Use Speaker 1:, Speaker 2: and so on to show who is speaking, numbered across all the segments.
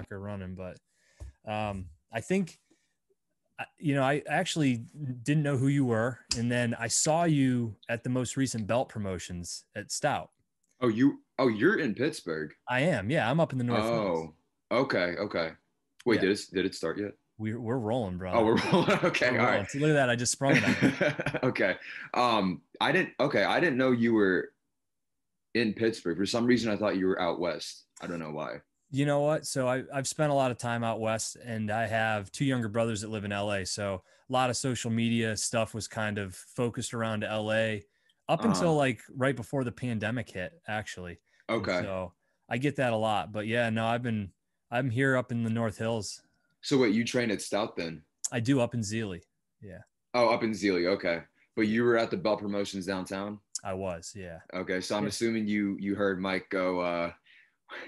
Speaker 1: soccer running, but I think, I actually didn't know who you were. And then I saw you at the most recent belt promotions at Stout.
Speaker 2: You're in Pittsburgh.
Speaker 1: I am. Yeah. I'm up in the North Hills.
Speaker 2: Oh, okay, okay. Wait,
Speaker 1: Yeah.
Speaker 2: did it start yet?
Speaker 1: We're rolling,
Speaker 2: Oh,
Speaker 1: brother.
Speaker 2: we're rolling.
Speaker 1: We're
Speaker 2: Okay, all right.
Speaker 1: rolling. See, look at that. I just sprung it on you.
Speaker 2: Okay. I didn't know you were in Pittsburgh. For some reason, I thought you were out west. I don't know why.
Speaker 1: You know what? So I've spent a lot of time out west, and I have two younger brothers that live in LA. So a lot of social media stuff was kind of focused around LA up
Speaker 2: Uh-huh.
Speaker 1: until like right before the pandemic hit, actually. And
Speaker 2: Okay.
Speaker 1: so I get that a lot. But yeah, no, I'm here up in the North Hills.
Speaker 2: So wait, you train at Stout then?
Speaker 1: I do up in Zealy. Yeah.
Speaker 2: Oh, up in Zealy. Okay. But
Speaker 1: Yeah.
Speaker 2: you were at the Bell Promotions downtown?
Speaker 1: I was. Yeah.
Speaker 2: Okay. So I'm
Speaker 1: Yeah.
Speaker 2: assuming you heard Mike go,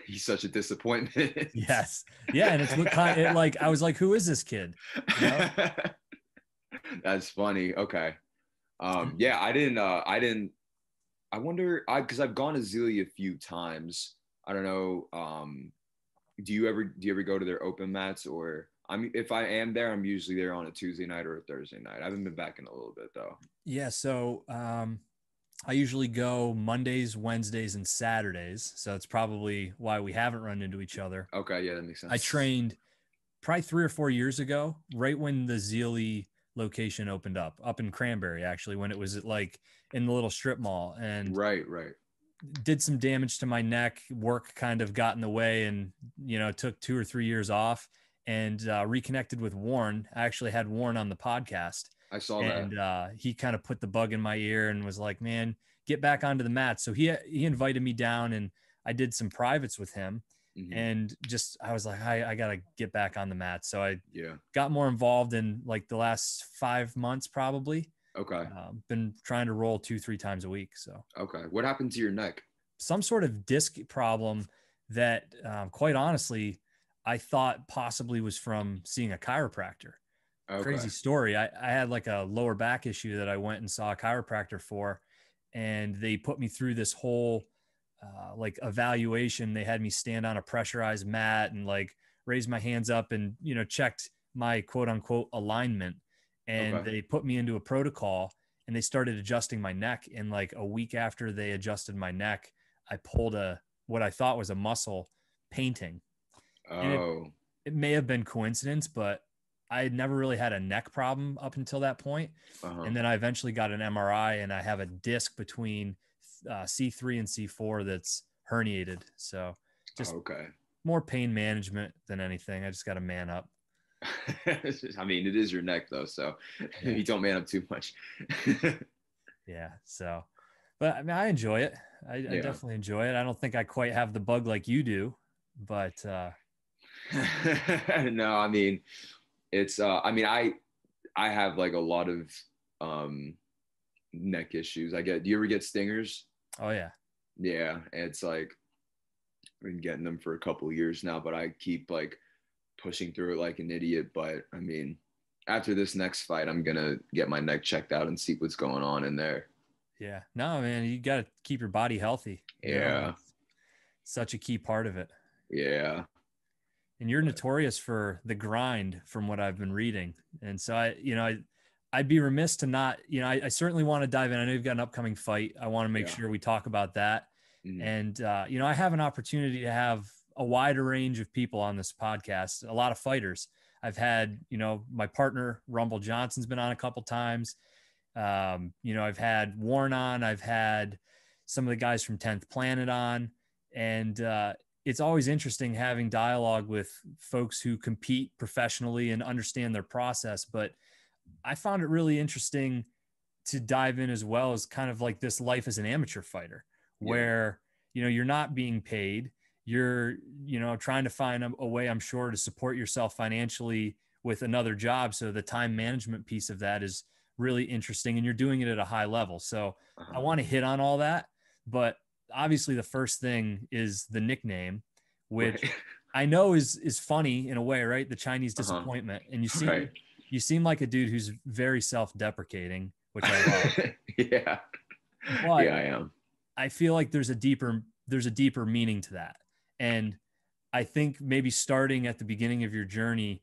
Speaker 2: he's such a disappointment.
Speaker 1: Yes. Yeah. And it's what kind of like, I was like, who is this kid? You know?
Speaker 2: That's funny. Okay. Yeah, I wonder, because I've gone to Zealy a few times. I don't know. Do you ever go to their open mats, or if I am there, I'm usually there on a Tuesday night or a Thursday night. I haven't been back in a little bit though.
Speaker 1: Yeah. So, I usually go Mondays, Wednesdays, and Saturdays. So it's probably why we haven't run into each other.
Speaker 2: Okay, yeah, that makes
Speaker 1: I
Speaker 2: sense.
Speaker 1: trained probably 3 or 4 years ago, right when the Zealy location opened up in Cranberry, actually, when it was like in the little strip mall, and
Speaker 2: Right, right.
Speaker 1: did some damage to my neck. Work kind of got in the way, and took 2 or 3 years off, and reconnected with Warren. I actually had Warren on the podcast,
Speaker 2: I saw that.
Speaker 1: and he kind of put the bug in my ear and was like, "Man, get back onto the mat." So he invited me down, and I did some privates with him,
Speaker 2: Hmm.
Speaker 1: and just I was like, I gotta get back on the mat. So I
Speaker 2: Yeah.
Speaker 1: got more involved in like the last 5 months, probably.
Speaker 2: Okay.
Speaker 1: Been trying to roll 2, 3 times a week. So
Speaker 2: Okay. What happened to your neck?
Speaker 1: some sort of disc problem that, quite honestly, I thought possibly was from seeing a chiropractor.
Speaker 2: Okay.
Speaker 1: Crazy story. I had like a lower back issue that I went and saw a chiropractor for, and they put me through this whole like evaluation. They had me stand on a pressurized mat and like raise my hands up and, checked my quote unquote alignment. And
Speaker 2: Okay.
Speaker 1: they put me into a protocol, and they started adjusting my neck. And like a week after they adjusted my neck, I pulled what I thought was a muscle painting. And
Speaker 2: Oh.
Speaker 1: it may have been coincidence, but I had never really had a neck problem up until that point.
Speaker 2: Uh-huh.
Speaker 1: And then I eventually got an MRI, and I have a disc between C3 and C4 that's herniated. So just
Speaker 2: Okay.
Speaker 1: more pain management than anything. I just got to man up.
Speaker 2: I mean, it is your neck though, so
Speaker 1: Yeah.
Speaker 2: you don't man up too much.
Speaker 1: Yeah. So, but I mean, I enjoy it. I
Speaker 2: Yeah.
Speaker 1: definitely enjoy it. I don't think I quite have the bug like you do, but
Speaker 2: No, I mean, it's I have like a lot of um neck issues. Do you ever get stingers?
Speaker 1: oh yeah.
Speaker 2: Yeah, it's like I've been getting them for a couple of years now, but I keep like pushing through it like an idiot. But I mean, after this next fight, I'm gonna get my neck checked out and see what's going on in there.
Speaker 1: Yeah. No, man, you got to keep your body healthy.
Speaker 2: Yeah,
Speaker 1: It's such a key part of it.
Speaker 2: yeah.
Speaker 1: And you're notorious for the grind from what I've been reading. And so I'd be remiss to not, I certainly want to dive in. I know you've got an upcoming fight. I want to make
Speaker 2: Yeah.
Speaker 1: sure we talk about that.
Speaker 2: Mhm.
Speaker 1: And, I have an opportunity to have a wider range of people on this podcast, a lot of fighters. I've had, my partner, Rumble Johnson's been on a couple times. I've had Warren on, I've had some of the guys from 10th Planet on, and it's always interesting having dialogue with folks who compete professionally and understand their process. But I found it really interesting to dive in as well as kind of like this life as an amateur fighter,
Speaker 2: Yeah.
Speaker 1: where, you're not being paid. You're, trying to find a way, I'm sure, to support yourself financially with another job. So the time management piece of that is really interesting, and you're doing it at a high level. So I
Speaker 2: Uh-huh.
Speaker 1: want to hit on all that, but obviously the first thing is the nickname, which
Speaker 2: Right.
Speaker 1: I know is funny in a way, right? The Chinese
Speaker 2: Uh-huh.
Speaker 1: disappointment. And you
Speaker 2: Right.
Speaker 1: seem like a dude who's very self-deprecating, which I love.
Speaker 2: Yeah.
Speaker 1: But
Speaker 2: Yeah, I am.
Speaker 1: I feel like there's a deeper meaning to that. And I think maybe starting at the beginning of your journey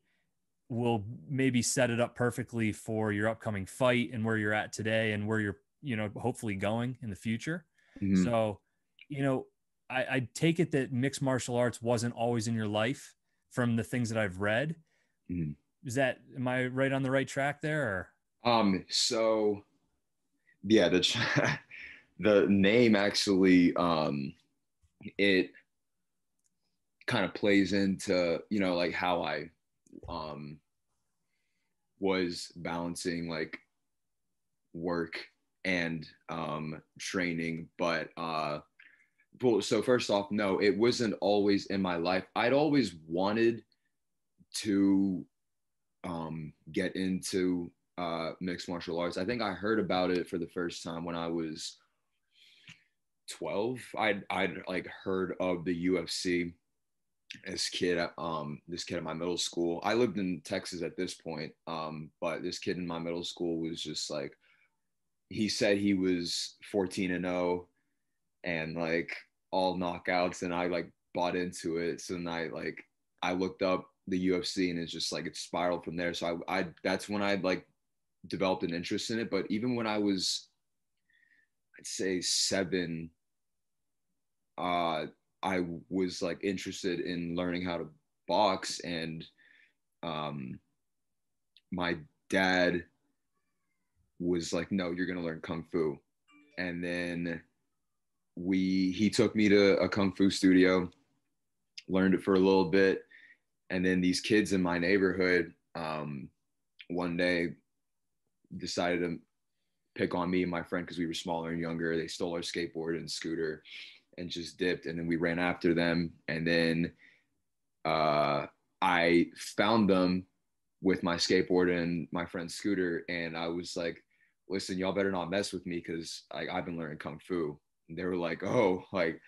Speaker 1: will maybe set it up perfectly for your upcoming fight and where you're at today and where you're, hopefully going in the future.
Speaker 2: Mm-hmm.
Speaker 1: So, I take it that mixed martial arts wasn't always in your life from the things that I've read.
Speaker 2: Mm-hmm.
Speaker 1: Am I right on the right track there? Or?
Speaker 2: So yeah, the name actually, it kind of plays into, like how I, um, was balancing like work and training. But well, so first off, no, it wasn't always in my life. I'd always wanted to get into mixed martial arts. I think I heard about it for the first time when I was 12. I'd like heard of the UFC. This kid at my middle school. I lived in Texas at this point, but this kid in my middle school was just like, he said he was 14-0 and like all knockouts, and I like bought into it. So then I looked up the UFC, and it's just like it spiraled from there. So I that's when I like developed an interest in it. But even when I was, I'd say 7, uh, I was like interested in learning how to box, and um, my dad was like, "No, you're gonna learn kung fu." And then he took me to a kung fu studio, learned it for a little bit, and then these kids in my neighborhood one day decided to pick on me and my friend because we were smaller and younger. They stole our skateboard and scooter and just dipped, and then we ran after them, and then I found them with my skateboard and my friend's scooter, and I was like, listen, y'all better not mess with me because I've been learning kung fu. And they were like, oh, like,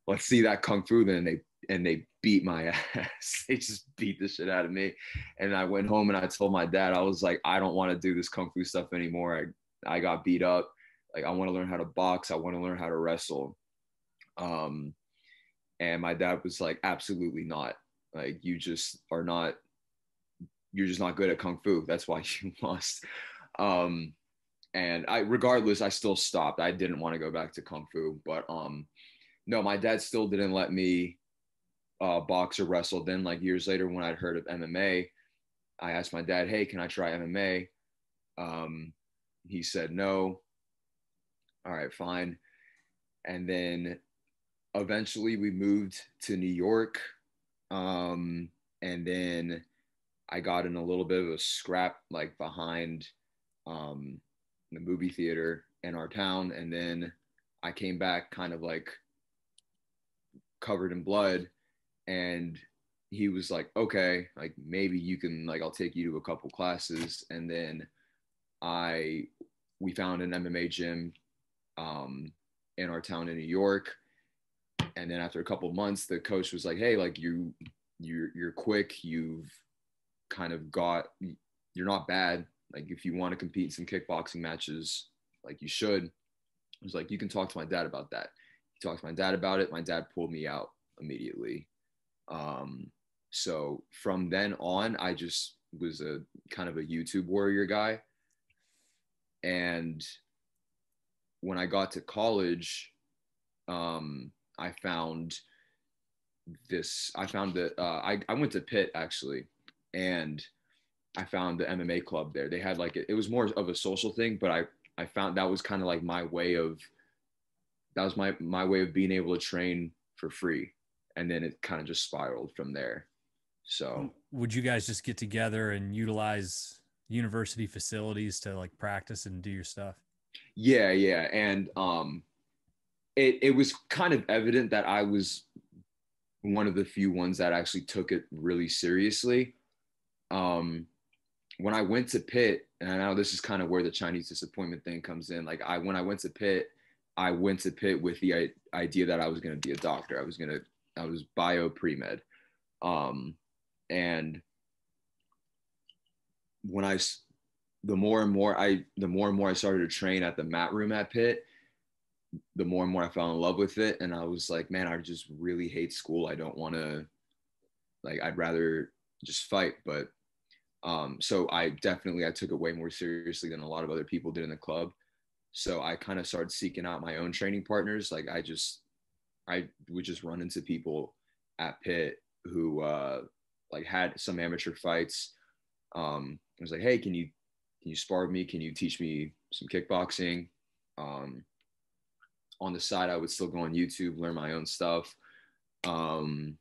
Speaker 2: let's see that kung fu then. And they beat my ass. They just beat the shit out of me. And I went home and I told my dad, I was like, I don't want to do this kung fu stuff anymore. I got beat up. Like, I want to learn how to box. I want to learn how to wrestle. And my dad was like, absolutely not. Like, you're just not good at kung fu. That's why you lost. And regardless, I still stopped. I didn't want to go back to kung fu, but no, my dad still didn't let me box or wrestle. Then like years later, when I'd heard of MMA, I asked my dad, hey, can I try MMA? He said no. All right, fine. And then eventually we moved to New York. And then I got in a little bit of a scrap like behind the movie theater in our town. And then I came back kind of like covered in blood, and he was like, okay, like maybe you can, like, I'll take you to a couple classes. And then we found an MMA gym in our town in New York. And then after a couple months, the coach was like, hey, like you're quick, you've kind of you're not bad. Like, if you want to compete in some kickboxing matches, like you should. I was like, you can talk to my dad about that. He talked to my dad about it. My dad pulled me out immediately. So from then on, I just was a kind of a YouTube warrior guy. And when I got to college, I found that I went to Pitt actually, and I found the MMA club there. They had like it was more of a social thing, but I found that was kind of like my way of being able to train for free, and then it kind of just spiraled from there. So
Speaker 1: would you guys just get together and utilize university facilities to like practice and do your stuff?
Speaker 2: yeah, and it was kind of evident that I was one of the few ones that actually took it really seriously. When I went to Pitt, and I know this is kind of where the Chinese disappointment thing comes in. Like when I went to Pitt, with the idea that I was going to be a doctor. I was bio pre-med. And when the more and more I started to train at the mat room at Pitt, the more and more I fell in love with it. And I was like, man, I just really hate school. I don't want to like I'd rather just fight. But so I took it way more seriously than a lot of other people did in the club. So I kind of started seeking out my own training partners. Like I would just run into people at Pitt who like had some amateur fights. I was like, hey, can you spar with me? Can you teach me some kickboxing? On the side, I would still go on YouTube, learn my own stuff. And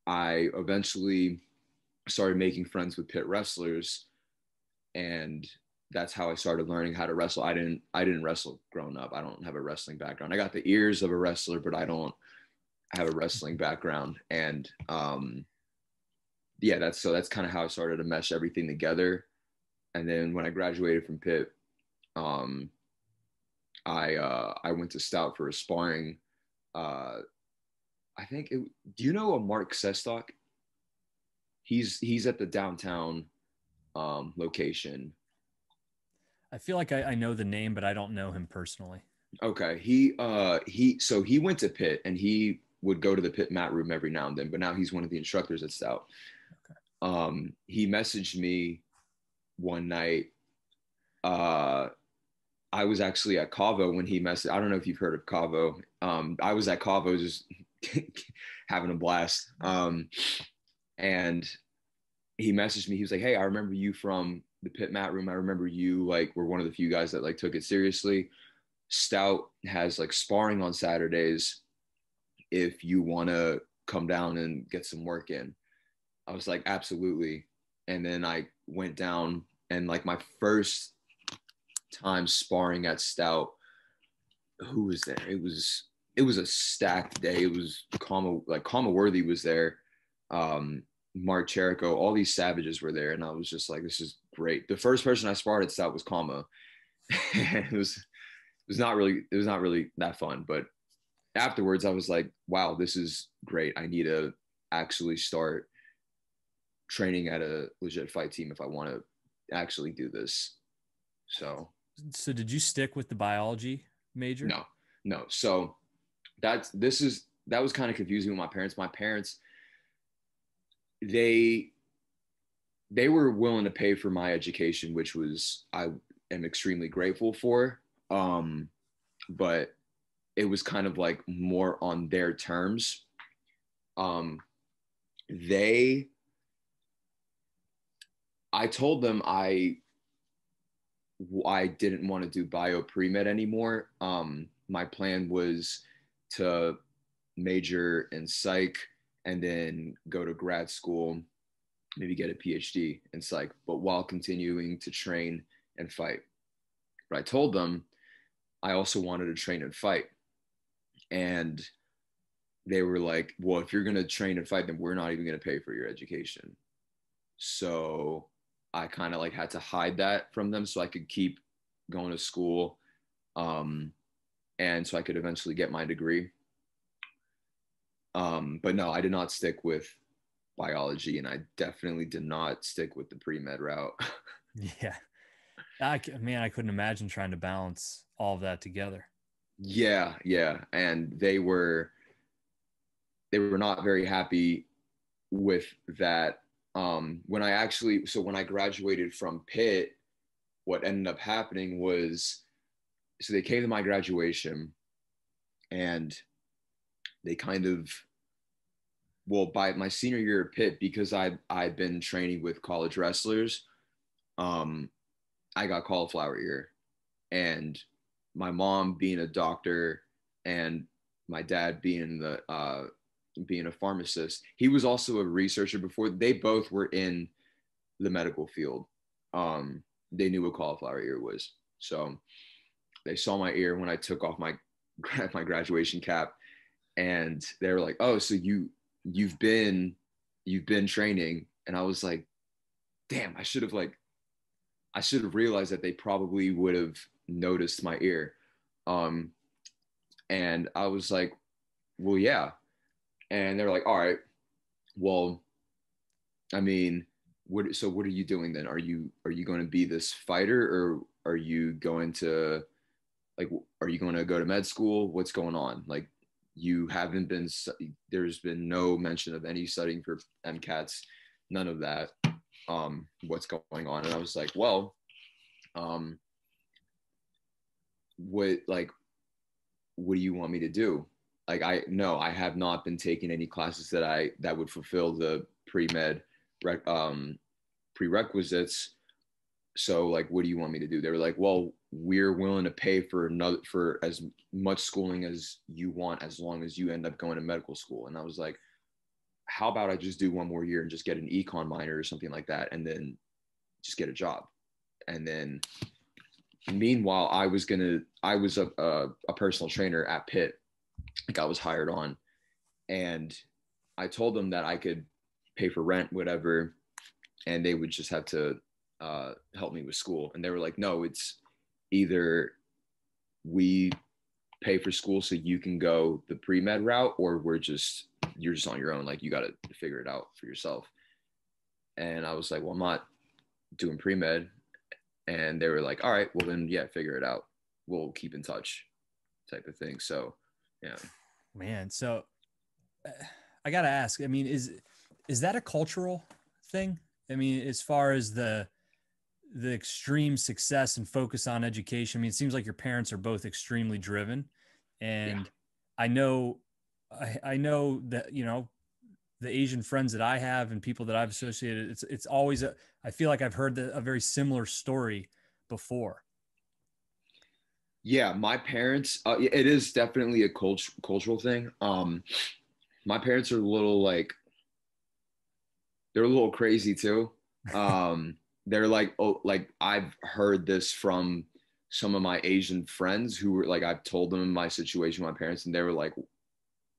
Speaker 2: I eventually started making friends with Pitt wrestlers, and that's how I started learning how to wrestle. I didn't wrestle growing up. I don't have a wrestling background. I got the ears of a wrestler, but I don't have a wrestling background. And yeah, that's kind of how I started to mesh everything together. And then when I graduated from Pitt, um, I went to Stout for a sparring. Uh, I think it, do you know a Mark Sestock? He's at the downtown location.
Speaker 1: I feel like I know the name, but I don't know him personally.
Speaker 2: Okay, he went to Pitt and he would go to the Pitt mat room every now and then, but now he's one of the instructors at Stout.
Speaker 1: Okay.
Speaker 2: He messaged me one night. Uh, I was actually at Cavo when he messaged. I don't know if you've heard of Cavo. I was at Cavo just having a blast. And he messaged me. He was like, "Hey, I remember you from the Pit Mat Room. I remember you like were one of the few guys that like took it seriously. Stout has like sparring on Saturdays. If you want to come down and get some work in." I was like, "Absolutely." And then I went down, and like my first time sparring at Stout, who was there? It was a stacked day. It was Kama Worthy was there. Mark Cherico, all these savages were there, and I was just like, "This is great." The first person I sparred at Stout was Kama. It was not really that fun, but afterwards I was like, "Wow, this is great. I need to actually start training at a legit fight team if I want to actually do this." So
Speaker 1: So did you stick with the biology major?
Speaker 2: no, no. So that was kind of confusing with my parents. My parents, they they were willing to pay for my education, which was I am extremely grateful for. But it was kind of like more on their terms. Um, they, I told them I didn't want to do bio pre med anymore. My plan was to major in psych and then go to grad school, maybe get a PhD in psych, but while continuing to train and fight. But I told them I also wanted to train and fight. And they were like, well, if you're going to train and fight, then we're not even going to pay for your education. So I kind of like had to hide that from them so I could keep going to school. And so I could eventually get my degree. But no, I did not stick with biology, and I definitely did not stick with the pre-med route.
Speaker 1: Yeah. Man, I couldn't imagine trying to balance all of that together.
Speaker 2: Yeah, yeah. And they were not very happy with that. When I graduated from Pitt, what ended up happening was, so they came to my graduation and they kind of, well, by my senior year at Pitt, because I've been training with college wrestlers, um, I got cauliflower ear. And my mom being a doctor and my dad being a pharmacist, he was also a researcher before. They both were in the medical field. They knew what cauliflower ear was, so they saw my ear when I took off my graduation cap, and they were like, "Oh, so you've been training?" And I was like, "Damn, I should have realized that they probably would have noticed my ear." Um, and I was like, "Well, yeah." And they're like, "All right, well, I mean, what are you doing then? Are you going to be this fighter, or are you going to like are you going to go to med school? What's going on? Like, there's been no mention of any studying for MCATs, none of that. What's going on? And I was like, well, what do you want me to do? Like, I have not been taking any classes that would fulfill the pre-med prerequisites. So like, what do you want me to do? They were like, well, we're willing to pay for as much schooling as you want, as long as you end up going to medical school. And I was like, how about I just do one more year and just get an econ minor or something like that, and then just get a job. And then meanwhile, I was a personal trainer at Pitt. Like, I was hired on, and I told them that I could pay for rent, whatever, and they would just have to help me with school. And they were like, no, it's either we pay for school so you can go the pre-med route, or you're just on your own. Like, you got to figure it out for yourself. And I was like, well, I'm not doing pre-med. And they were like, all right, well then, yeah, figure it out. We'll keep in touch, type of thing. So, yeah.
Speaker 1: Man, so I got to ask, I mean, is that a cultural thing? I mean, as far as the extreme success and focus on education, I mean, it seems like your parents are both extremely driven. And yeah. I know that, you know, the Asian friends that I have and people that I've associated, it's always I feel like I've heard a very similar story before.
Speaker 2: Yeah, my parents, it is definitely a cultural thing. My parents are they're a little crazy too. They're like, oh, like, I've heard this from some of my Asian friends who were like, I've told them my situation with my parents, and they were like,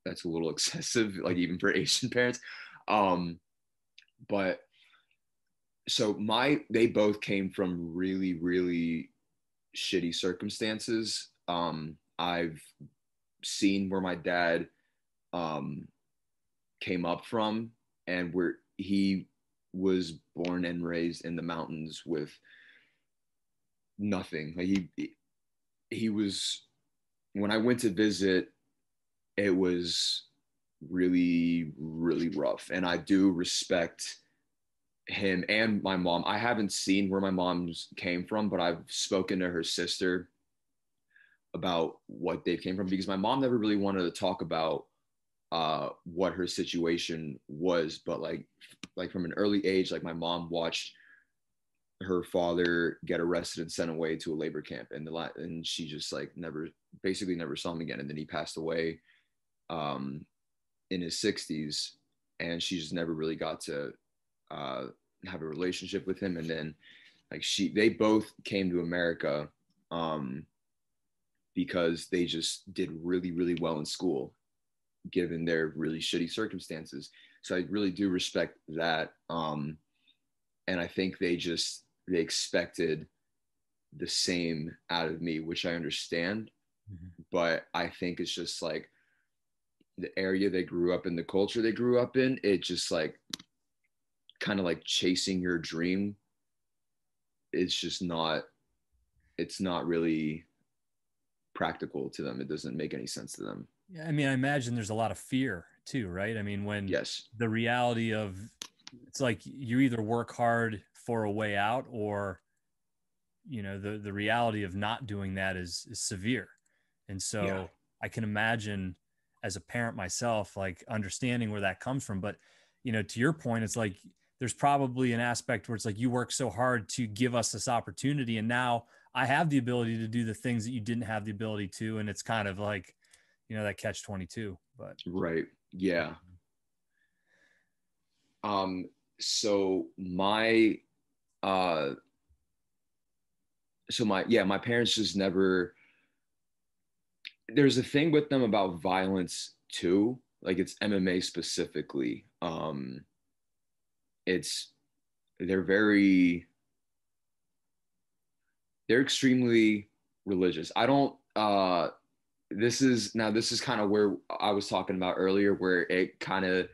Speaker 2: that's a little excessive, like, even for Asian parents. But so they both came from really, really shitty circumstances. I've seen where my dad came up from, and where he was born and raised in the mountains with nothing. Like, he was, when I went to visit, it was really, really rough. And I do respect him and my mom. I haven't seen where my mom came from, but I've spoken to her sister about what they came from, because my mom never really wanted to talk about what her situation was. But like from an early age, like, my mom watched her father get arrested and sent away to a labor camp, and she just like basically never saw him again. And then he passed away in his 60s, and she just never really got to have a relationship with him. And then like they both came to America because they just did really, really well in school, given their really shitty circumstances. So I really do respect that. And I think they expected the same out of me, which I understand. Mm-hmm. But I think it's just like the area they grew up in, the culture they grew up in, it just like kind of like chasing your dream. It's not really practical to them. It doesn't make any sense to them.
Speaker 1: Yeah, I mean, I imagine there's a lot of fear too, right? I mean, when the reality of, it's like you either work hard for a way out, or, you know, the reality of not doing that is severe. And so I can imagine, as a parent myself, like, understanding where that comes from. But, you know, to your point, it's like, there's probably an aspect where it's like, you work so hard to give us this opportunity, and now I have the ability to do the things that you didn't have the ability to. And it's kind of like, you know, that catch-22, but.
Speaker 2: Right. Yeah. So my parents just never, there's a thing with them about violence too. Like, it's MMA specifically. They're extremely religious. I don't, this is kind of where I was talking about earlier, where it kind of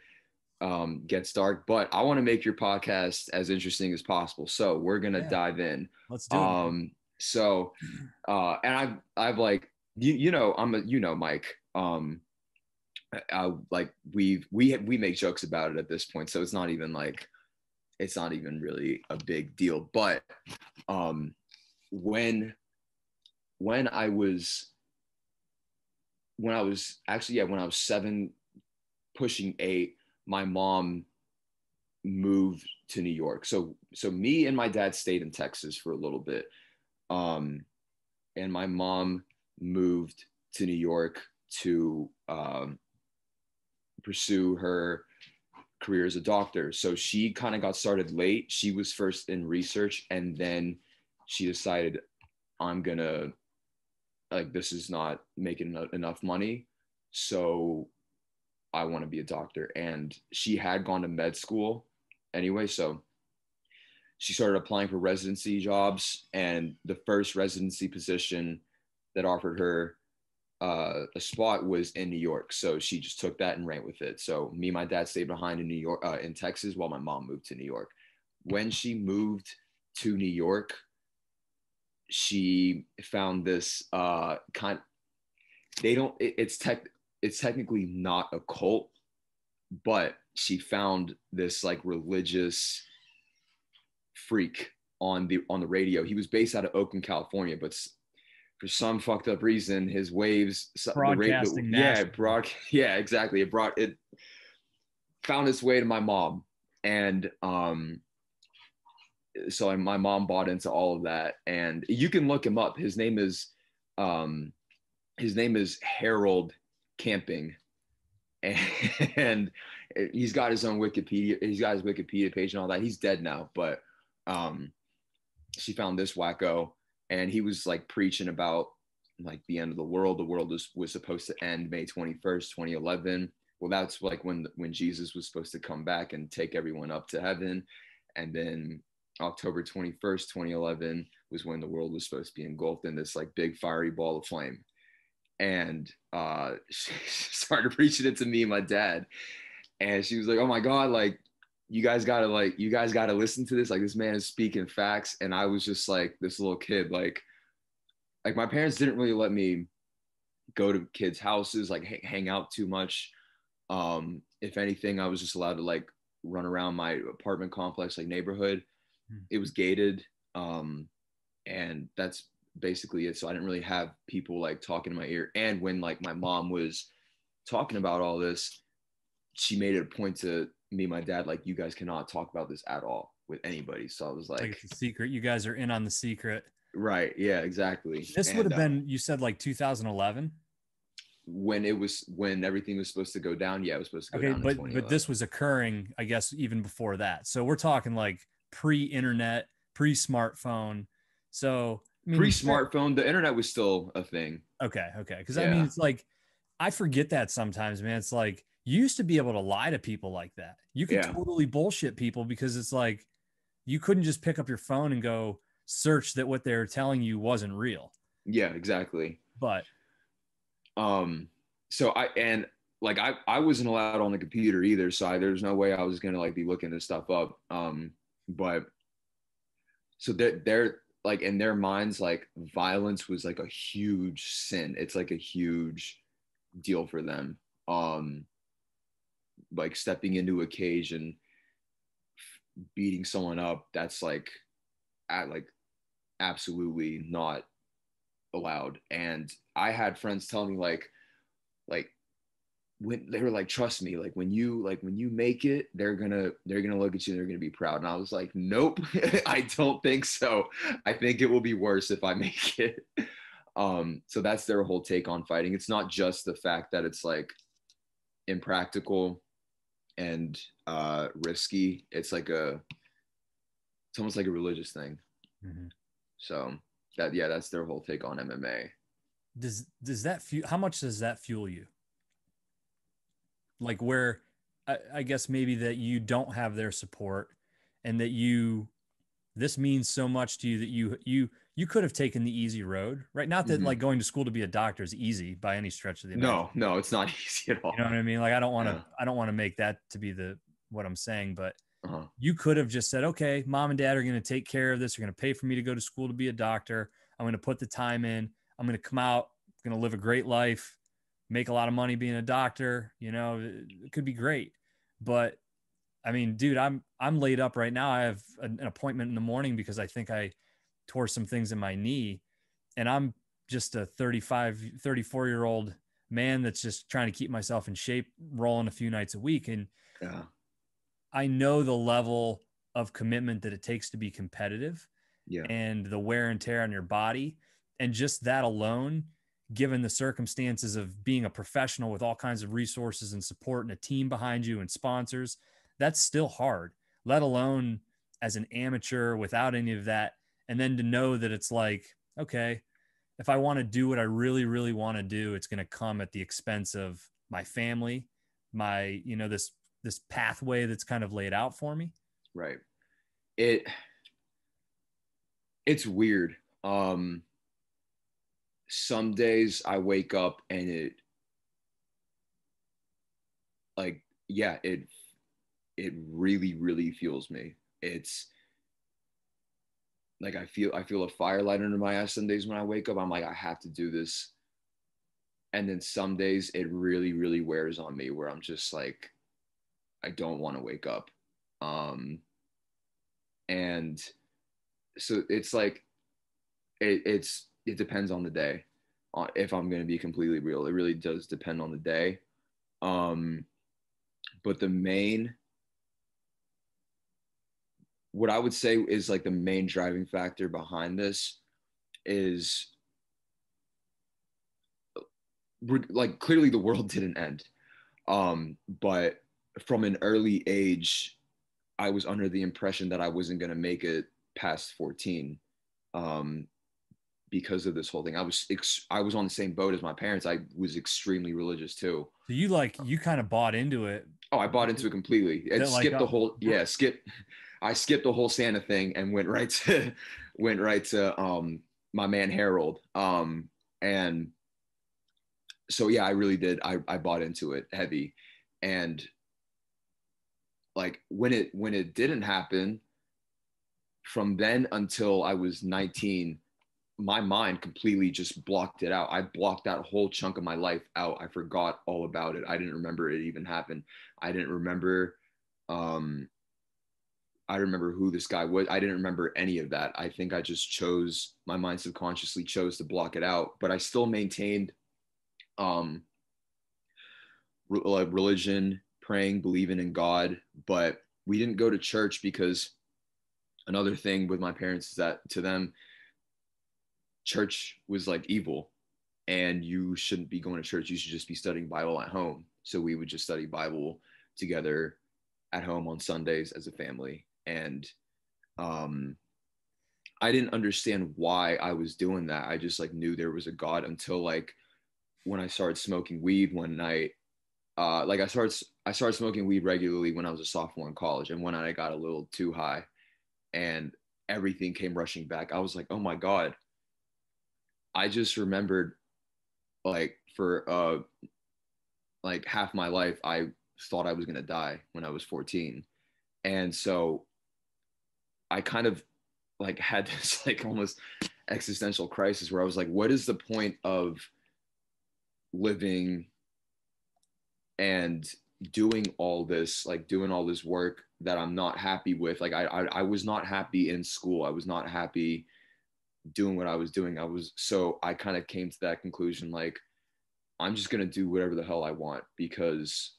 Speaker 2: gets dark, but I want to make your podcast as interesting as possible. So we're going to dive in.
Speaker 1: Let's do it.
Speaker 2: So, and I've like, Mike, like we make jokes about it at this point, so it's not even really a big deal. But when I was actually, when I was 7 pushing 8, my mom moved to New York. So me and my dad stayed in Texas for a little bit. And my mom moved to New York to pursue her career as a doctor. So she kind of got started late. She was first in research, and then she decided, I'm gonna, like, this is not making enough money, so I want to be a doctor. And she had gone to med school anyway, so she started applying for residency jobs, and the first residency position that offered her a spot was in New York. So she just took that and ran with it. So me and my dad stayed behind in New York, in Texas, while my mom moved to New York. When she moved to New York, she found this it's technically not a cult, but she found this like religious freak on the radio. He was based out of Oakland, California, but for some fucked up reason, his waves,
Speaker 1: broadcasting,
Speaker 2: yeah, exactly. It found its way to my mom, and so my mom bought into all of that. And you can look him up. His name is Harold Camping, and he's got his own Wikipedia. He's got his Wikipedia page and all that. He's dead now, but she found this wacko, and he was like preaching about like the end of the world. The world was supposed to end May 21st, 2011. Well, that's like when Jesus was supposed to come back and take everyone up to heaven. And then October 21st, 2011 was when the world was supposed to be engulfed in this like big fiery ball of flame. And she started preaching it to me and my dad. And she was like, oh my God, like, you guys gotta listen to this. Like, this man is speaking facts. And I was just like this little kid, like my parents didn't really let me go to kids' houses, like hang out too much. If anything, I was just allowed to like run around my apartment complex, like neighborhood. It was gated. And that's basically it. So I didn't really have people like talking in my ear. And when like my mom was talking about all this, she made it a point to me and my dad, like, you guys cannot talk about this at all with anybody. So I was like
Speaker 1: it's a secret. You guys are in on the secret.
Speaker 2: Right. Yeah, exactly.
Speaker 1: This would have been, you said like 2011?
Speaker 2: When everything was supposed to go down. Yeah, it was supposed to go down.
Speaker 1: But this was occurring, I guess, even before that. So we're talking like pre-internet, pre-smartphone. So
Speaker 2: I mean, pre-smartphone, the internet was still a thing.
Speaker 1: Okay. Because I mean, it's like, I forget that sometimes, man. It's like, you used to be able to lie to people like that. You could totally bullshit people, because it's like, you couldn't just pick up your phone and go search that what they were telling you wasn't real.
Speaker 2: Yeah, exactly.
Speaker 1: But
Speaker 2: so I wasn't allowed on the computer either, so there's no way I was gonna like be looking this stuff up. But so they're like, in their minds, like, violence was like a huge sin. It's like a huge deal for them. Like stepping into a cage and beating someone up, that's like absolutely not allowed. And I had friends tell me like when they were like, trust me, like when you make it, they're gonna look at you and they're gonna be proud. And I was like, nope, I don't think so. I think it will be worse if I make it. So that's their whole take on fighting. It's not just the fact that it's like impractical and risky. It's almost like a religious thing. Mm-hmm. So that's their whole take on MMA.
Speaker 1: Does that how much does that fuel you? Like, where I guess maybe that you don't have their support, and that this means so much to you that you could have taken the easy road, right? Not that like going to school to be a doctor is easy by any stretch of the imagination.
Speaker 2: No, it's not easy at all.
Speaker 1: You know what I mean? Like, I don't want to make that to be what I'm saying, but you could have just said, okay, mom and dad are going to take care of this. They're going to pay for me to go to school to be a doctor. I'm going to put the time in. I'm going to come out, I'm going to live a great life. make a lot of money being a doctor, you know, it could be great. But I mean, dude, I'm laid up right now. I have an appointment in the morning because I think I tore some things in my knee, and I'm just a 34-year-old man that's just trying to keep myself in shape, rolling a few nights a week. And
Speaker 2: Yeah.
Speaker 1: I know the level of commitment that it takes to be competitive
Speaker 2: Yeah.
Speaker 1: and the wear and tear on your body. And just that alone, given the circumstances of being a professional with all kinds of resources and support and a team behind you and sponsors, that's still hard, let alone as an amateur without any of that. And then to know that it's like, okay, if I want to do what I really, really want to do, it's going to come at the expense of my family, my, you know, this pathway that's kind of laid out for me.
Speaker 2: Right. It it's weird. Some days I wake up and it like yeah, it really, really fuels me. It's like I feel a fire light under my ass some days when I wake up. I'm like, I have to do this. And then some days it really, really wears on me where I'm just like, I don't want to wake up. Um, and so it's like it depends on the day. If I'm going to be completely real, it really does depend on the day. Um, but the main, what I would say is like the main driving factor behind this is like clearly the world didn't end. But from an early age, I was under the impression that I wasn't going to make it past 14. Um, because of this whole thing. I was on the same boat as my parents. I was extremely religious too.
Speaker 1: So you kind of bought into it.
Speaker 2: Oh, I bought into it completely. It
Speaker 1: That like,
Speaker 2: skipped the whole I skipped the whole Santa thing and went right to my man Harold. And so yeah, I really did. I bought into it heavy. And like when it didn't happen, from then until I was 19, my mind completely just blocked it out. I blocked that whole chunk of my life out. I forgot all about it. I didn't remember it even happened. I didn't remember um I remember who this guy was. I didn't remember any of that. I think I just chose, my mind subconsciously chose to block it out, but I still maintained um religion, praying, believing in God, but we didn't go to church because another thing with my parents is that to them church was like evil and you shouldn't be going to church. You should just be studying Bible at home. So we would just study Bible together at home on Sundays as a family. And um, I didn't understand why I was doing that. I just like knew there was a God until like when I started smoking weed one night. Like I started smoking weed regularly when I was a sophomore in college, and one night I got a little too high, and everything came rushing back. I was like, oh my God, I just remembered like for like half my life I thought I was gonna die when I was 14. And so I kind of like had this like almost existential crisis where I was like, what is the point of living and doing all this work that I'm not happy with? Like I was not happy in school. I was not happy doing what I was doing. So I kind of came to that conclusion, like, I'm just gonna do whatever the hell I want because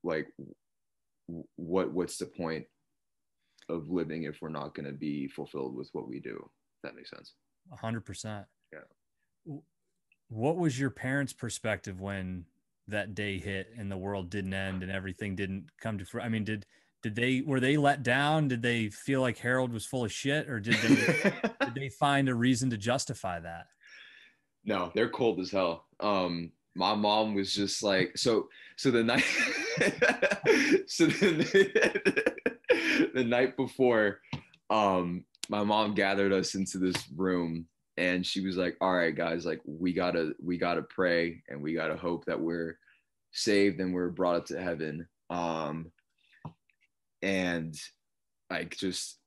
Speaker 2: like what's the point of living if we're not gonna be fulfilled with what we do? If that makes sense.
Speaker 1: 100%.
Speaker 2: Yeah.
Speaker 1: What was your parents' perspective when that day hit and the world didn't end and everything didn't come to? I mean, did they, were they let down? Did they feel like Harold was full of shit, or did they find a reason to justify that?
Speaker 2: No, they're cold as hell. My mom was just like, so the night, so the night before, my mom gathered us into this room and she was like, all right, guys, like we gotta pray and we gotta hope that we're saved and we're brought up to heaven. And like just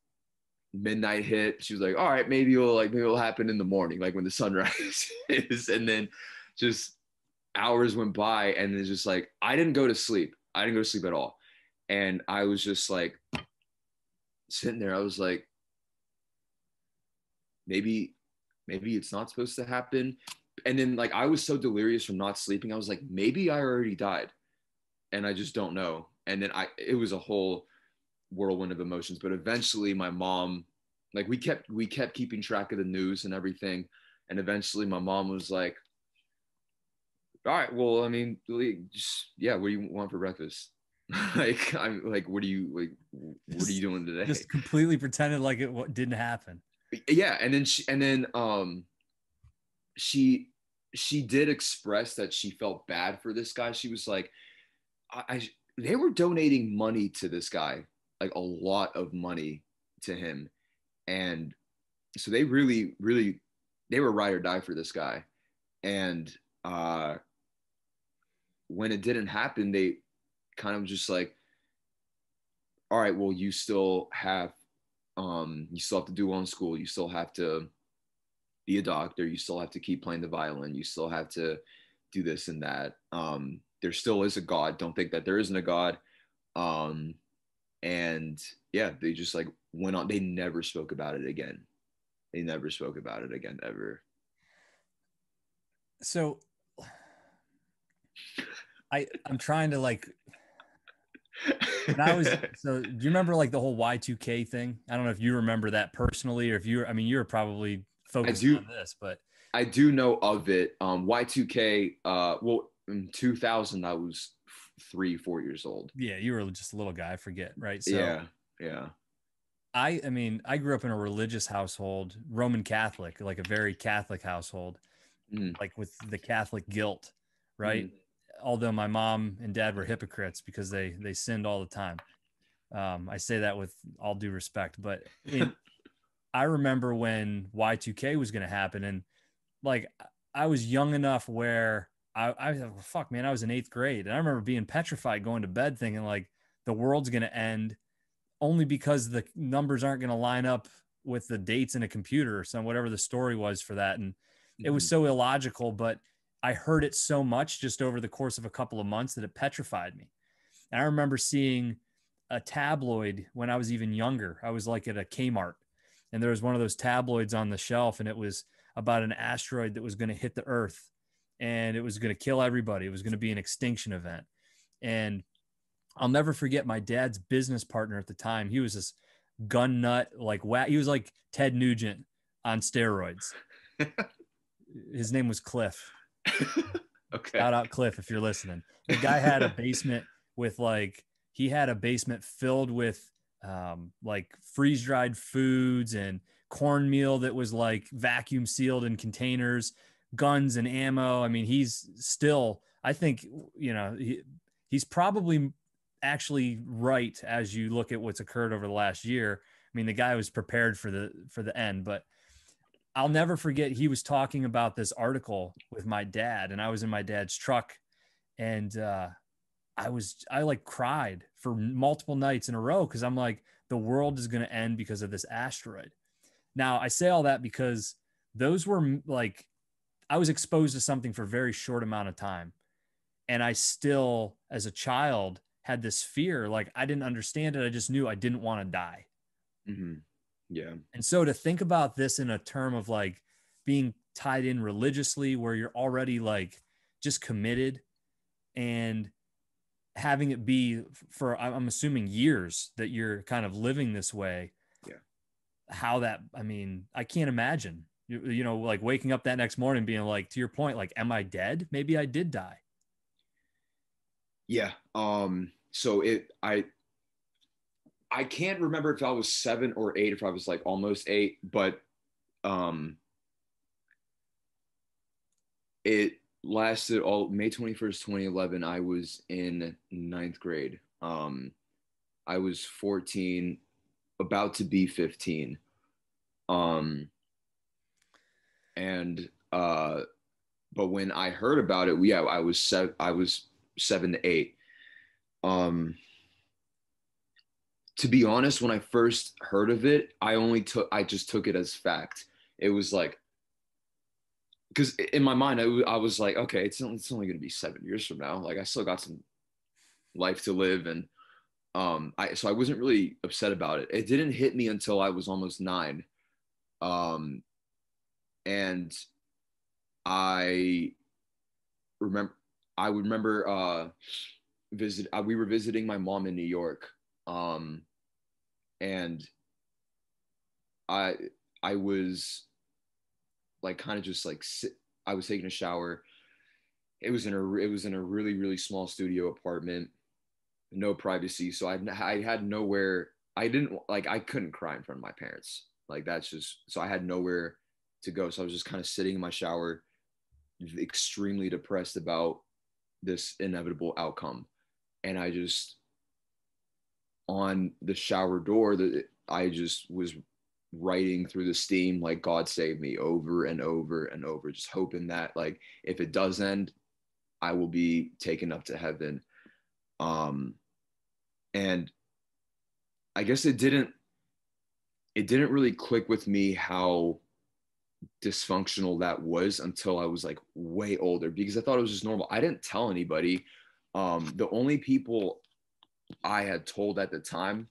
Speaker 2: midnight hit, she was like, all right, maybe it'll happen in the morning, like when the sun rises. And then just hours went by, and it's just like, I didn't go to sleep. I didn't go to sleep at all. And I was just like sitting there. I was like, maybe, maybe it's not supposed to happen. And then like, I was so delirious from not sleeping. I was like, maybe I already died and I just don't know. And then it was a whole whirlwind of emotions. But eventually my mom, like we kept keeping track of the news and everything. And eventually my mom was like, all right, well, I mean, just, yeah, what do you want for breakfast? Like, I'm like, what are you doing today?
Speaker 1: Just completely pretended like it didn't happen.
Speaker 2: Yeah. And then she she did express that she felt bad for this guy. She was like, I they were donating money to this guy, like a lot of money to him. And so they really they were ride or die for this guy. And when it didn't happen, they kind of just like, all right, well, you still have to do well in school. You still have to be a doctor. You still have to keep playing the violin. You still have to do this and that. There still is a God. Don't think that there isn't a God. Um, and yeah, they just like went on. They never spoke about it again. They never spoke about it again, ever.
Speaker 1: So I'm trying to like, when I was, so do you remember like the whole Y2K thing? I don't know if you remember that personally, or if I mean, you're probably
Speaker 2: I
Speaker 1: focused
Speaker 2: do.
Speaker 1: on this, but
Speaker 2: I do know of it. Y2K. Well, in 2000, I was 3, 4 years old.
Speaker 1: yeah, you were just a little guy, I forget, right? So
Speaker 2: Yeah, yeah.
Speaker 1: I mean, I grew up in a religious household, Roman Catholic, like a very Catholic household,
Speaker 2: Mm,
Speaker 1: like with the Catholic guilt, right?
Speaker 2: mm,
Speaker 1: Although my mom and dad were hypocrites because they sinned all the time. I say that with all due respect, but I remember when Y2K was going to happen, and like I was young enough where I was like, fuck, man, I was in eighth grade, and I remember being petrified, going to bed, thinking like the world's going to end only because the numbers aren't going to line up with the dates in a computer or some whatever the story was for that, and it was
Speaker 2: mm,
Speaker 1: so illogical, but I heard it so much just over the course of a couple of months that it petrified me. And I remember seeing a tabloid when I was even younger. I was like at a Kmart, and there was one of those tabloids on the shelf, and it was about an asteroid that was going to hit the Earth, and it was going to kill everybody. It was going to be an extinction event. And I'll never forget my dad's business partner at the time. He was this gun nut, like he was like Ted Nugent on steroids. His name was Cliff.
Speaker 2: okay.
Speaker 1: Shout out Cliff if you're listening. The guy had a basement with like he had a basement filled with like freeze dried foods and cornmeal that was like vacuum sealed in containers, guns and ammo. I mean, he's still, I think, he's probably actually right as you look at what's occurred over the last year. I mean, the guy was prepared for the end, but I'll never forget he was talking about this article with my dad, and I was in my dad's truck, and I like cried for multiple nights in a row because I'm like, the world is going to end because of this asteroid. Now, I say all that because those were like, I was exposed to something for a very short amount of time. And I still, as a child, had this fear. Like, I didn't understand it. I just knew I didn't want to die.
Speaker 2: Hmm. Yeah.
Speaker 1: And so to think about this in a term of like being tied in religiously, where you're already like just committed and having it be for, I'm assuming, years that you're kind of living this way,
Speaker 2: Yeah.
Speaker 1: how that, I mean, I can't imagine, like waking up that next morning being like, to your point, like, am I dead? Maybe I did die.
Speaker 2: Yeah. So I can't remember if I was 7 or 8, if I was like almost 8, but um, it lasted all May 21st, 2011. I was in ninth grade. I was 14, about to be 15. Um, and but when I heard about it, yeah, I was 7 to 8. Um, to be honest, when I first heard of it, I just took it as fact. It was like, because in my mind, I was like, okay, it's only going to be 7 years from now. Like I still got some life to live. And so I wasn't really upset about it. It didn't hit me until I was almost 9. Um, and I remember, I remember, we were visiting my mom in New York. And I, I was like, kind of just like, I was taking a shower. It was in a really, really small studio apartment, no privacy. So I had nowhere. I didn't like, I couldn't cry in front of my parents. Like that's just, so I had nowhere to go. So I was just kind of sitting in my shower, extremely depressed about this inevitable outcome. And I just, on the shower door, that I just was writing through the steam, like God save me, over and over and over, just hoping that like if it does end, I will be taken up to heaven. Um, and I guess it didn't really click with me how dysfunctional that was until I was like way older, because I thought it was just normal. I didn't tell anybody. The only people I had told at the time,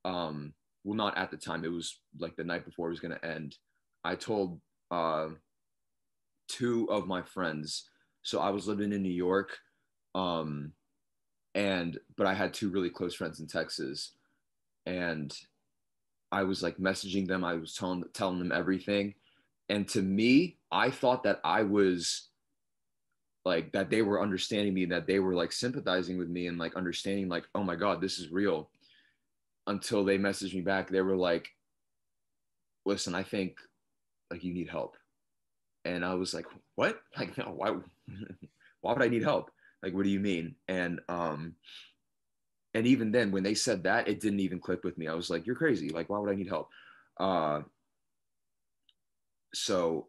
Speaker 2: well, not at the time, it was like the night before it was going to end. I told uh, 2 of my friends. So I was living in New York, um, but I had 2 really close friends in Texas, and I was like messaging them. I was telling them everything, and to me, I thought that I was like, that they were understanding me, that they were like sympathizing with me and like understanding, like, oh my God, this is real. Until they messaged me back, they were like, listen, I think like you need help. And I was like, what? Like, no, why would I need help? Like, what do you mean? And even then, when they said that, it didn't even click with me. I was like, you're crazy. Like, why would I need help? Uh, so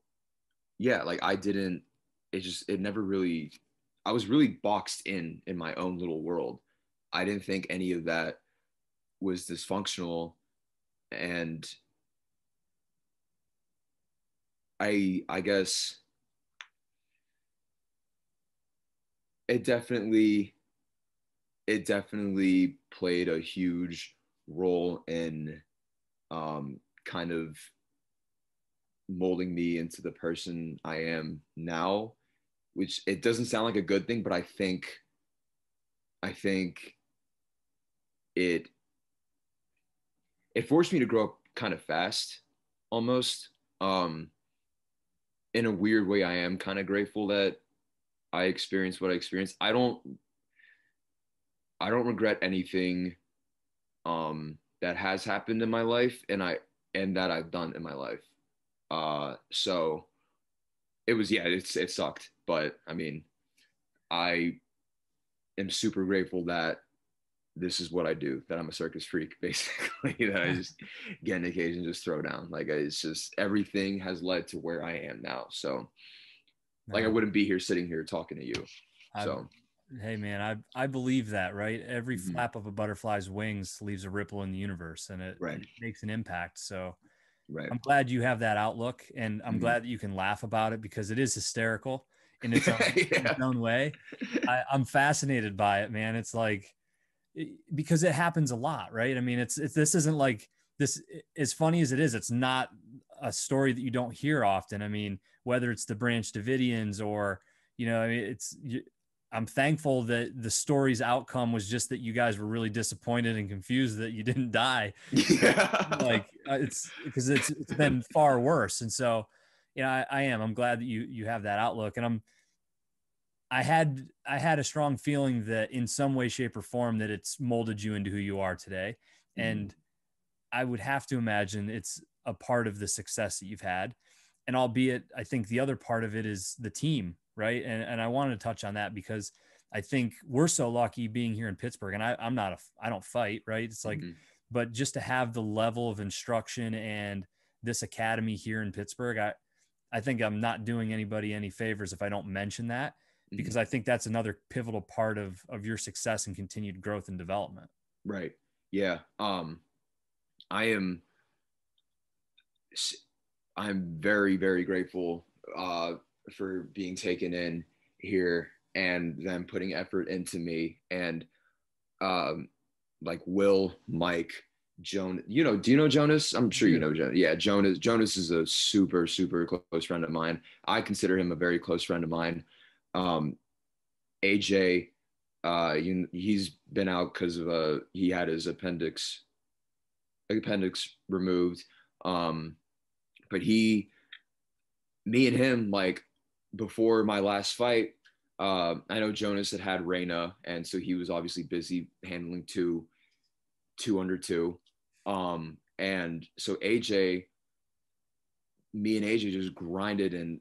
Speaker 2: yeah, like I didn't, it never really, I was really boxed in my own little world. I didn't think any of that was dysfunctional. And I guess it definitely, it definitely played a huge role in kind of molding me into the person I am now, which it doesn't sound like a good thing, but I think it it forced me to grow up kind of fast, almost. Um, in a weird way, I am kind of grateful that I experienced what I experienced. I don't regret anything that has happened in my life, and that I've done in my life. So it was, yeah, it sucked, but I mean, I am super grateful that this is what I do, that I'm a circus freak, basically, that I just get an occasion, just throw down. Like, it's just, everything has led to where I am now. So, like, I
Speaker 1: Man,
Speaker 2: wouldn't be here sitting here talking to you.
Speaker 1: I,
Speaker 2: So,
Speaker 1: hey man, I believe that, right? Every
Speaker 2: mhm,
Speaker 1: flap of a butterfly's wings leaves a ripple in the universe, and
Speaker 2: right,
Speaker 1: it makes an impact. So
Speaker 2: right.
Speaker 1: I'm glad you have that outlook, and I'm
Speaker 2: Mhm.
Speaker 1: glad that you can laugh about it because it is hysterical in its
Speaker 2: Yeah.
Speaker 1: own way. I'm fascinated by it, man. It's like, because it happens a lot, right? I mean, it's this isn't like this, as funny as it is, it's not a story that you don't hear often. I mean, whether it's the Branch Davidians or, I mean, I'm thankful that the story's outcome was just that you guys were really disappointed and confused that you didn't die.
Speaker 2: Yeah.
Speaker 1: Like, it's because it's been far worse. And so, I'm glad that you have that outlook. And I had a strong feeling that in some way, shape, or form that it's molded you into who you are today.
Speaker 2: Mhm.
Speaker 1: And I would have to imagine it's a part of the success that you've had. And albeit, I think the other part of it is the team, right? And I wanted to touch on that because I think we're so lucky being here in Pittsburgh. And I don't fight, right? It's like,
Speaker 2: Mhm.
Speaker 1: but just to have the level of instruction and this academy here in Pittsburgh, I think I'm not doing anybody any favors if I don't mention that,
Speaker 2: Mhm.
Speaker 1: because I think that's another pivotal part of your success and continued growth and development.
Speaker 2: Right. Yeah. I am I'm very, very grateful. for being taken in here and them putting effort into me. And like Will, Mike, Joan, do you know Jonas? I'm sure you know Jonas. Yeah, Jonas is a super, super close friend of mine. I consider him a very close friend of mine. AJ, he's been out because of he had his appendix removed. But me and him, like before my last fight, I know Jonas had Reina, and so he was obviously busy handling two under two. And so me and AJ just grinded, and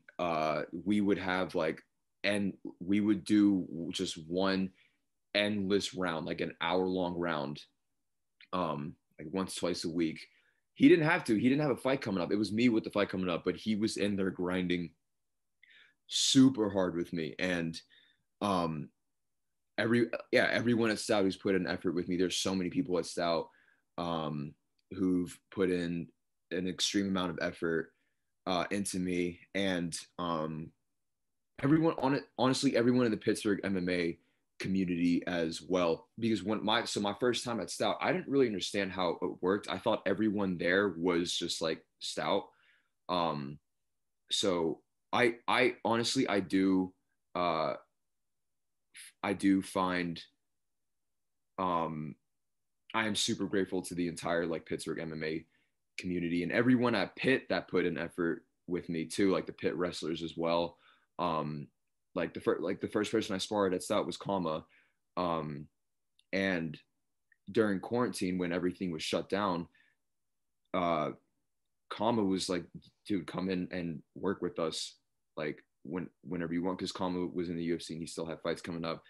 Speaker 2: we would have and we would do just one endless round, like an hour-long round, like once, twice a week. He didn't have to. He didn't have a fight coming up. It was me with the fight coming up, but he was in there grinding super hard with me. And everyone at Stout who's put in effort with me. There's so many people at Stout who've put in an extreme amount of effort into me. And honestly, everyone in the Pittsburgh MMA community as well, because my first time at Stout, I didn't really understand how it worked. I thought everyone there was just like Stout. So I honestly, I do find I am super grateful to the entire like Pittsburgh MMA community and everyone at Pitt that put an effort with me too, like the Pitt wrestlers as well. Like the first person I sparred at Stout was Kama. And during quarantine when everything was shut down, Kama was like, dude, come in and work with us like whenever you want, because Kama was in the UFC and he still had fights coming up.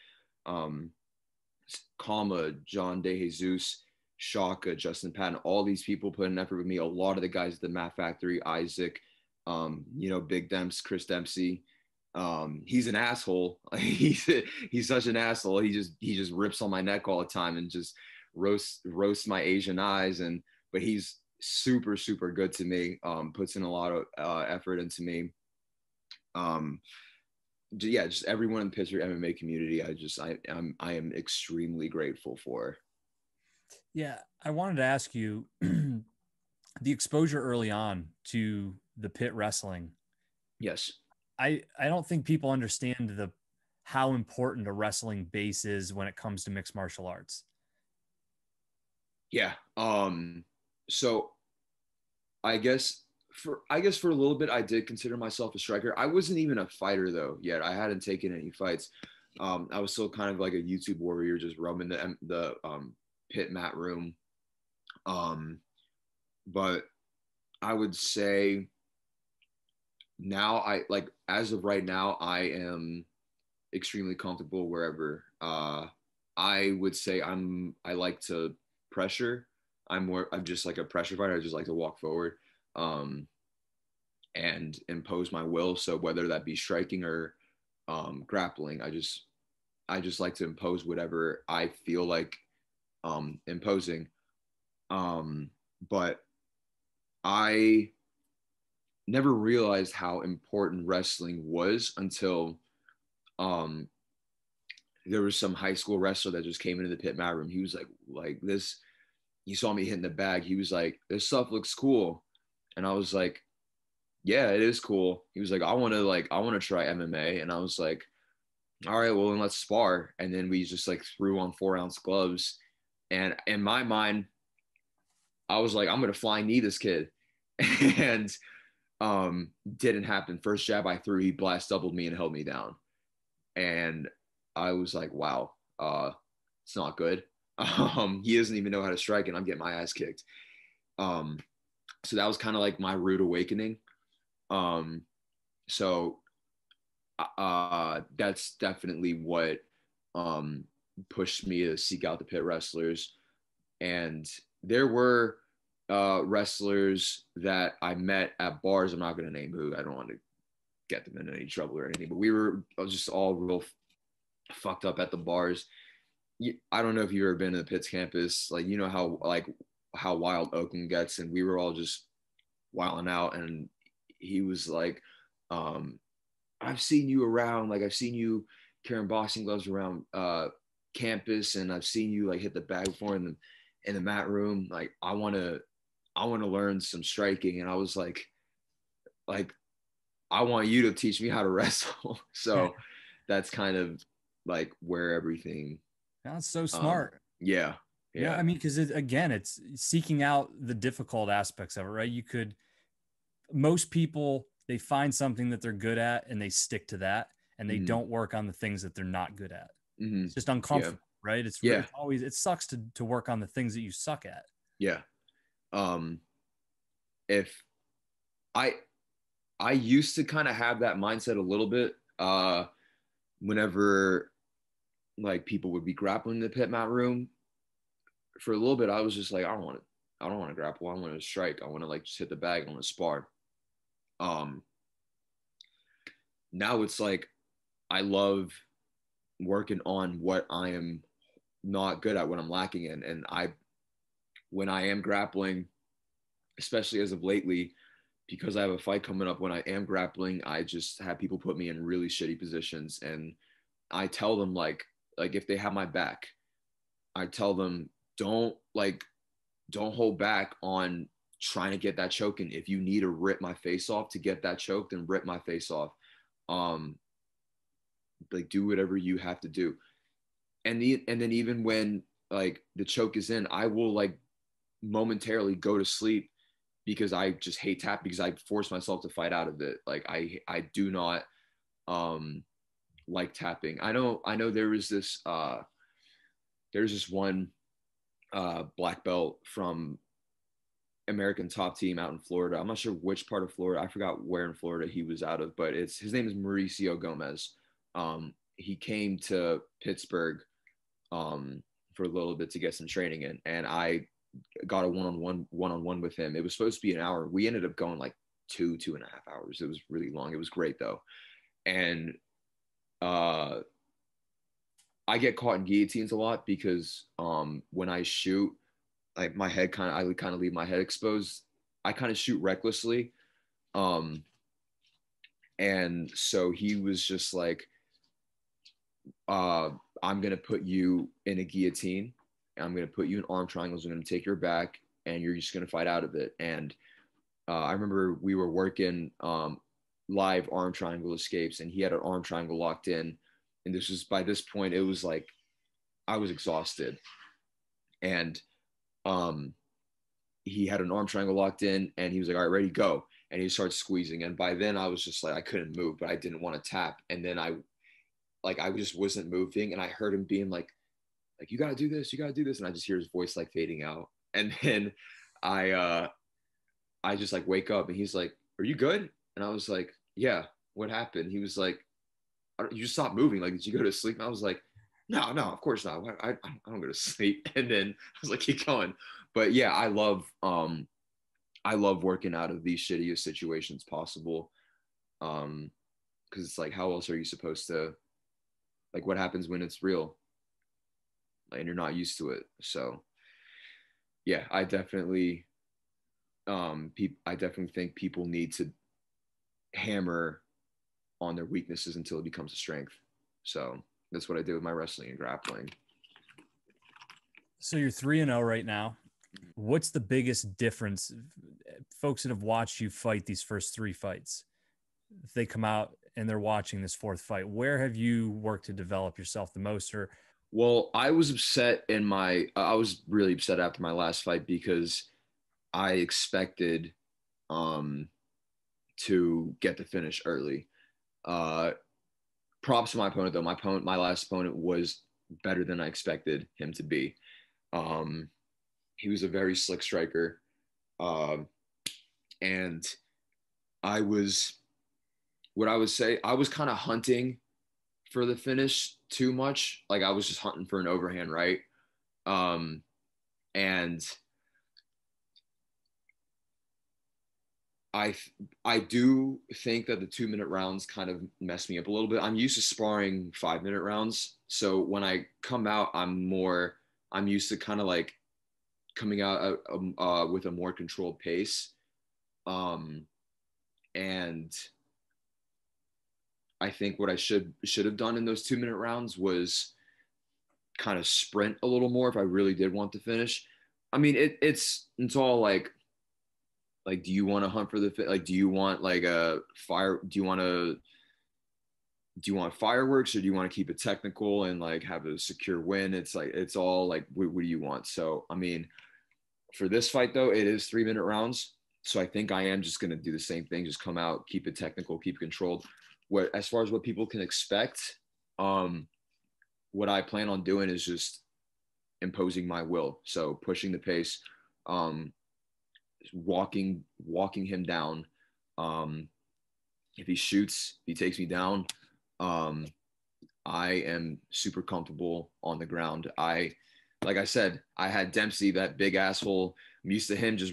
Speaker 2: Kama, John DeJesus, Shaka, Justin Patton, all these people put an effort with me. A lot of the guys at the Matt Factory, Isaac, Big Demps, Chris Dempsey. He's an asshole. He's such an asshole. He just rips on my neck all the time and just roasts my Asian eyes. But he's super, super good to me. Puts in a lot of effort into me. Just everyone in the Pittsburgh MMA community, I am extremely grateful for.
Speaker 1: Yeah, I wanted to ask you the exposure early on to the pit wrestling.
Speaker 2: Yes.
Speaker 1: I don't think people understand how important a wrestling base is when it comes to mixed martial arts.
Speaker 2: Yeah. So I guess for a little bit, I did consider myself a striker. I wasn't even a fighter though yet. I hadn't taken any fights. I was still kind of like a YouTube warrior, just roaming the pit mat room. But I would say now as of right now, I am extremely comfortable wherever. I would say I like to pressure. I'm just like a pressure fighter. I just like to walk forward and impose my will. So whether that be striking or grappling, I just like to impose whatever I feel like imposing. But I never realized how important wrestling was until there was some high school wrestler that just came into the pit mat room. He was like this. He saw me hitting the bag. He was like, "This stuff looks cool," and I was like, "Yeah, it is cool." He was like, "I want to try MMA," and I was like, "All right, well then let's spar." And then we just like threw on 4-ounce gloves, and in my mind, I was like, "I'm gonna flying knee this kid," and didn't happen. First jab I threw, he blast doubled me and held me down, and I was like, wow, it's not good. He doesn't even know how to strike, and I'm getting my ass kicked. So that was kind of like my rude awakening. So that's definitely what pushed me to seek out the pit wrestlers. And there were wrestlers that I met at bars. I'm not going to name who. I don't want to get them in any trouble or anything, but we were just all real fucked up at the bars. I don't know if you've ever been to the Pitts campus, like, how wild Oakland gets, and we were all just wilding out. And he was like, I've seen you around, like I've seen you carrying boxing gloves around campus, and I've seen you like hit the bag before in the mat room. Like I want to learn some striking. And I was like I want you to teach me how to wrestle. So that's kind of like where everything.
Speaker 1: That's so smart.
Speaker 2: Yeah.
Speaker 1: Yeah,
Speaker 2: Yeah.
Speaker 1: I mean, because again, it's seeking out the difficult aspects of it, right? Most people, they find something that they're good at and they stick to that, and they
Speaker 2: Mm-hmm.
Speaker 1: don't work on the things that they're not good at.
Speaker 2: Mm-hmm.
Speaker 1: It's just
Speaker 2: Yeah.
Speaker 1: uncomfortable, right?
Speaker 2: Yeah.
Speaker 1: It's always, it sucks to work on the things that you suck at.
Speaker 2: Yeah. Um, if I I used to kind of have that mindset a little bit. Whenever like people would be grappling in the pit mat room, for a little bit, I was just like, I don't want to grapple. I want to strike. I want to like just hit the bag. I want to spar. Um, Now it's like I love working on what I am not good at, what I'm lacking in, and when I am grappling, especially as of lately, because I have a fight coming up. When I am grappling, I just have people put me in really shitty positions, and I tell them like if they have my back, I tell them don't hold back on trying to get that choke. And if you need to rip my face off to get that choke, then rip my face off. Um, like do whatever you have to do. And then even when like the choke is in, I will like momentarily go to sleep because I just hate tap because I force myself to fight out of it. Like I do not um like tapping. I know there's this one black belt from American Top Team out in Florida. I'm not sure which part of Florida. I forgot where in Florida he was out of, but it's his name is Mauricio Gomez. He came to Pittsburgh for a little bit to get some training in, and I got a one-on-one with him. It was supposed to be an hour. We ended up going like 2.5 hours. It was really long. It was great though. And uh I get caught in guillotines a lot because when I shoot, like my head I kind of leave my head exposed. I kind of shoot recklessly. Um and so he was just like, uh, I'm gonna put you in a guillotine. I'm gonna put you in arm triangles. I'm gonna take your back, and you're just gonna fight out of it. And I remember we were working live arm triangle escapes, and he had an arm triangle locked in. And this was by this point, it was like I was exhausted, and um, he had an arm triangle locked in, and he was like, "All right, ready, go." And he started squeezing, and by then I was just like I couldn't move, but I didn't want to tap. And then I just wasn't moving, and I heard him being like you gotta do this, you gotta do this, and I just hear his voice like fading out, and then I I just like wake up, and he's like, "Are you good?" And I was like, "Yeah." What happened? He was like, "You just stopped moving. Like, did you go to sleep?" And I was like, "No, no, of course not. I don't go to sleep." And then I was like, "Keep going." But yeah, I love working out of these shittiest situations possible. Because it's like, how else are you supposed to like? What happens when it's real and you're not used to it? So yeah, I definitely think people need to hammer on their weaknesses until it becomes a strength. So that's what I did with my wrestling and grappling.
Speaker 1: So you're 3-0 right now. What's the biggest difference? Folks that have watched you fight these first three fights, if they come out and they're watching this fourth fight, where have you worked to develop yourself the most? Or
Speaker 2: Well, I was really upset after my last fight because I expected um, to get the finish early. Uh, Props to my opponent though. My last opponent was better than I expected him to be. Um, he was a very slick striker, um, and I was what I would say I was kind of hunting for the finish too much. Like I was just hunting for an overhand, right? Um, and I I do think that the 2 minute rounds kind of mess me up a little bit. I'm used to sparring 5 minute rounds, so when I come out, I'm used to kind of like coming out with a more controlled pace. Um, and I think what I should have done in those 2-minute rounds was kind of sprint a little more if I really did want to finish. I mean, it's all like, do you want to hunt for the like? Do you want like a fire? Do you want fireworks, or do you want to keep it technical and like have a secure win? It's like it's all like what do you want? So I mean, for this fight though, it is 3-minute rounds. So I think I am just gonna do the same thing, just come out, keep it technical, keep it controlled. What as far as what people can expect, what I plan on doing is just imposing my will. So pushing the pace, um, walking him down. If he shoots, if he takes me down, um, I am super comfortable on the ground. Like I said, I had Dempsey, that big asshole. I'm used to him just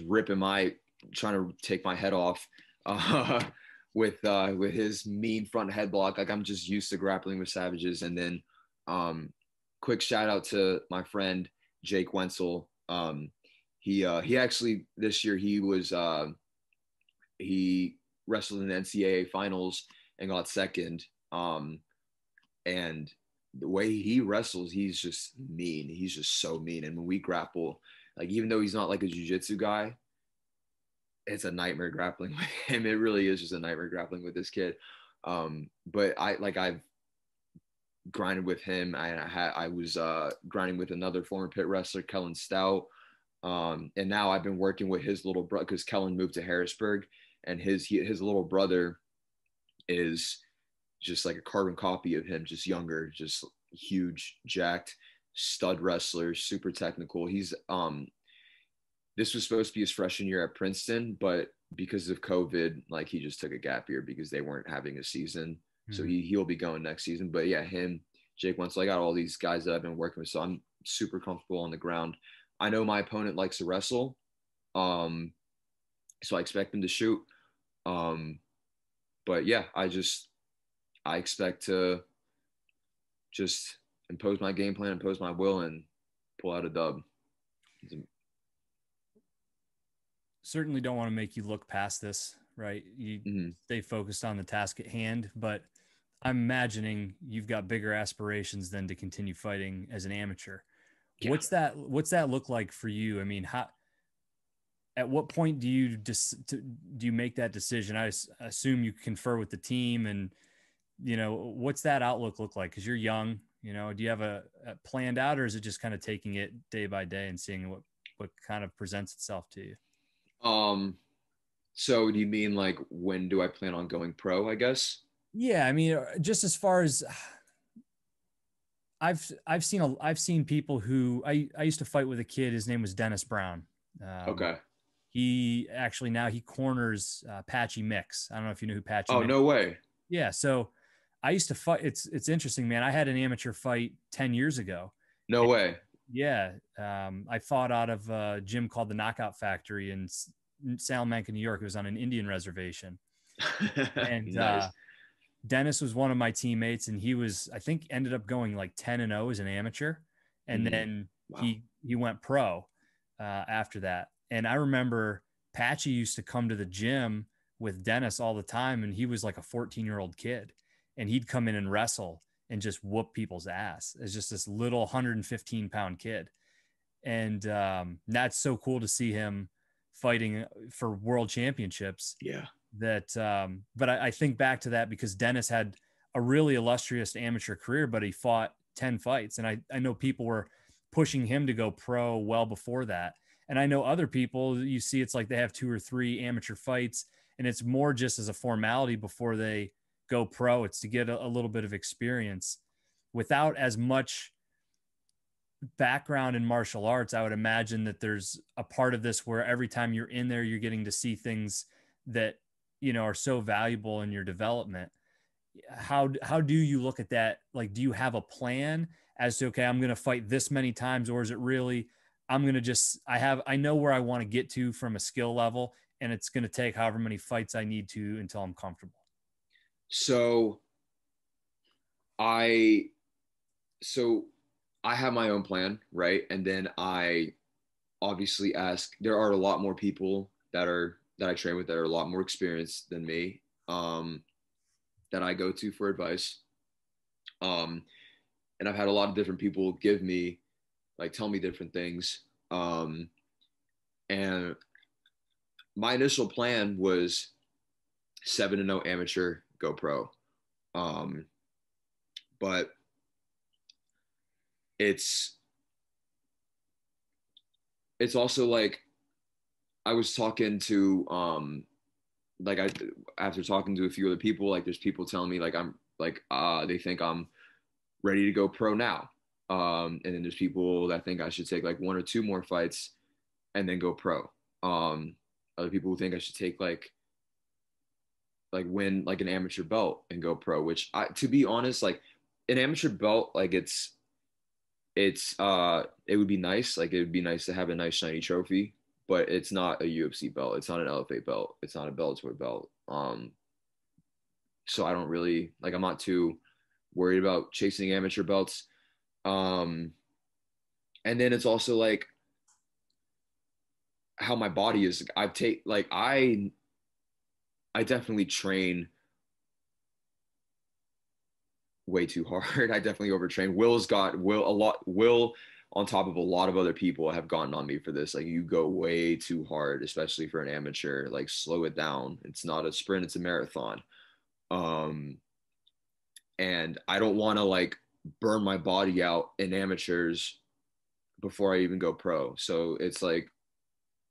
Speaker 2: trying to take my head off with his mean front headlock. Like I'm just used to grappling with savages. And then, quick shout out to my friend Jake Wenzel. He actually this year he wrestled in the NCAA finals and got second. And the way he wrestles, he's just mean. He's just so mean. And when we grapple, like even though he's not like a jiu-jitsu guy, it's a nightmare grappling with him. It really is just a nightmare grappling with this kid. But I've grinded with him. I was grinding with another former pit wrestler, Kellen Stout. And now I've been working with his little brother because Kellen moved to Harrisburg, and his little brother is just like a carbon copy of him, just younger, just huge, jacked, stud wrestler, super technical. He's this was supposed to be his freshman year at Princeton, but because of COVID, like he just took a gap year because they weren't having a season. So he'll be going next season. But yeah, him, Jake Wenzel, I got all these guys that I've been working with, so I'm super comfortable on the ground. I know my opponent likes to wrestle, so I expect him to shoot. But yeah, I expect to just impose my game plan, impose my will, and pull out a dub.
Speaker 1: Certainly don't want to make you look past this, right? You stay focused on the task at hand, but I'm imagining you've got bigger aspirations than to continue fighting as an amateur. Yeah. What's that look like for you? I mean, at what point do you make that decision? I assume you confer with the team, and what's that outlook look like? Because you're young, do you have a planned out, or is it just kind of taking it day by day and seeing what kind of presents itself to you?
Speaker 2: So do you mean like when do I plan on going pro, I guess?
Speaker 1: Yeah, I mean, just as far as I've seen people who I used to fight with a kid. His name was Dennis Brown.
Speaker 2: Okay.
Speaker 1: He actually now he corners Patchy Mix. I don't know if you know who Patchy.
Speaker 2: Oh,
Speaker 1: Mix
Speaker 2: no way.
Speaker 1: Yeah. So I used to fight. It's interesting, man. I had an amateur fight 10 years ago.
Speaker 2: No way.
Speaker 1: Yeah. I fought out of a gym called the Knockout Factory in Salamanca, New York. It was on an Indian reservation. And
Speaker 2: nice.
Speaker 1: Dennis was one of my teammates, and he was, I think, ended up going like 10-0 as an amateur. And then he went pro after that. And I remember Patchy used to come to the gym with Dennis all the time, and he was like a 14-year-old kid, and he'd come in and wrestle and just whoop people's ass as just this little 115-pound kid. And that's so cool to see him fighting for world championships.
Speaker 2: Yeah.
Speaker 1: But I think back to that because Dennis had a really illustrious amateur career, but he fought 10 fights. And I know people were pushing him to go pro well before that. And I know other people, you see, it's like they have 2 or 3 amateur fights, and it's more just as a formality before they go pro. It's to get a little bit of experience without as much background in martial arts. I would imagine that there's a part of this where every time you're in there, you're getting to see things that, are so valuable in your development. How do you look at that? Like, do you have a plan as to, okay, I'm going to fight this many times, or is it really, I'm going to I know where I want to get to from a skill level, and it's going to take however many fights I need to until I'm comfortable.
Speaker 2: So I have my own plan, right? And then I obviously ask, there are a lot more people that I train with that are a lot more experienced than me. that I go to for advice. Um, and I've had a lot of different people give me, like, tell me different things. And my initial plan was 7-0 amateur, go pro. Um, but it's also like I was talking to like I after talking to a few other people, like there's people telling me like I'm like they think I'm ready to go pro now. And then there's people that think I should take like 1 or 2 more fights and then go pro. Other people who think I should take like win like an amateur belt and go pro, which to be honest, like an amateur belt, like it would be nice. Like it would be nice to have a nice shiny trophy, but it's not a UFC belt. It's not an LFA belt. It's not a Bellator belt. So I don't really like. I'm not too worried about chasing amateur belts. Um, and then it's also like how my body is. I definitely train way too hard. I definitely overtrain. Will on top of a lot of other people have gotten on me for this. Like you go way too hard, especially for an amateur. Like slow it down. It's not a sprint, it's a marathon. Um and I don't want to like burn my body out in amateurs before I even go pro. So it's like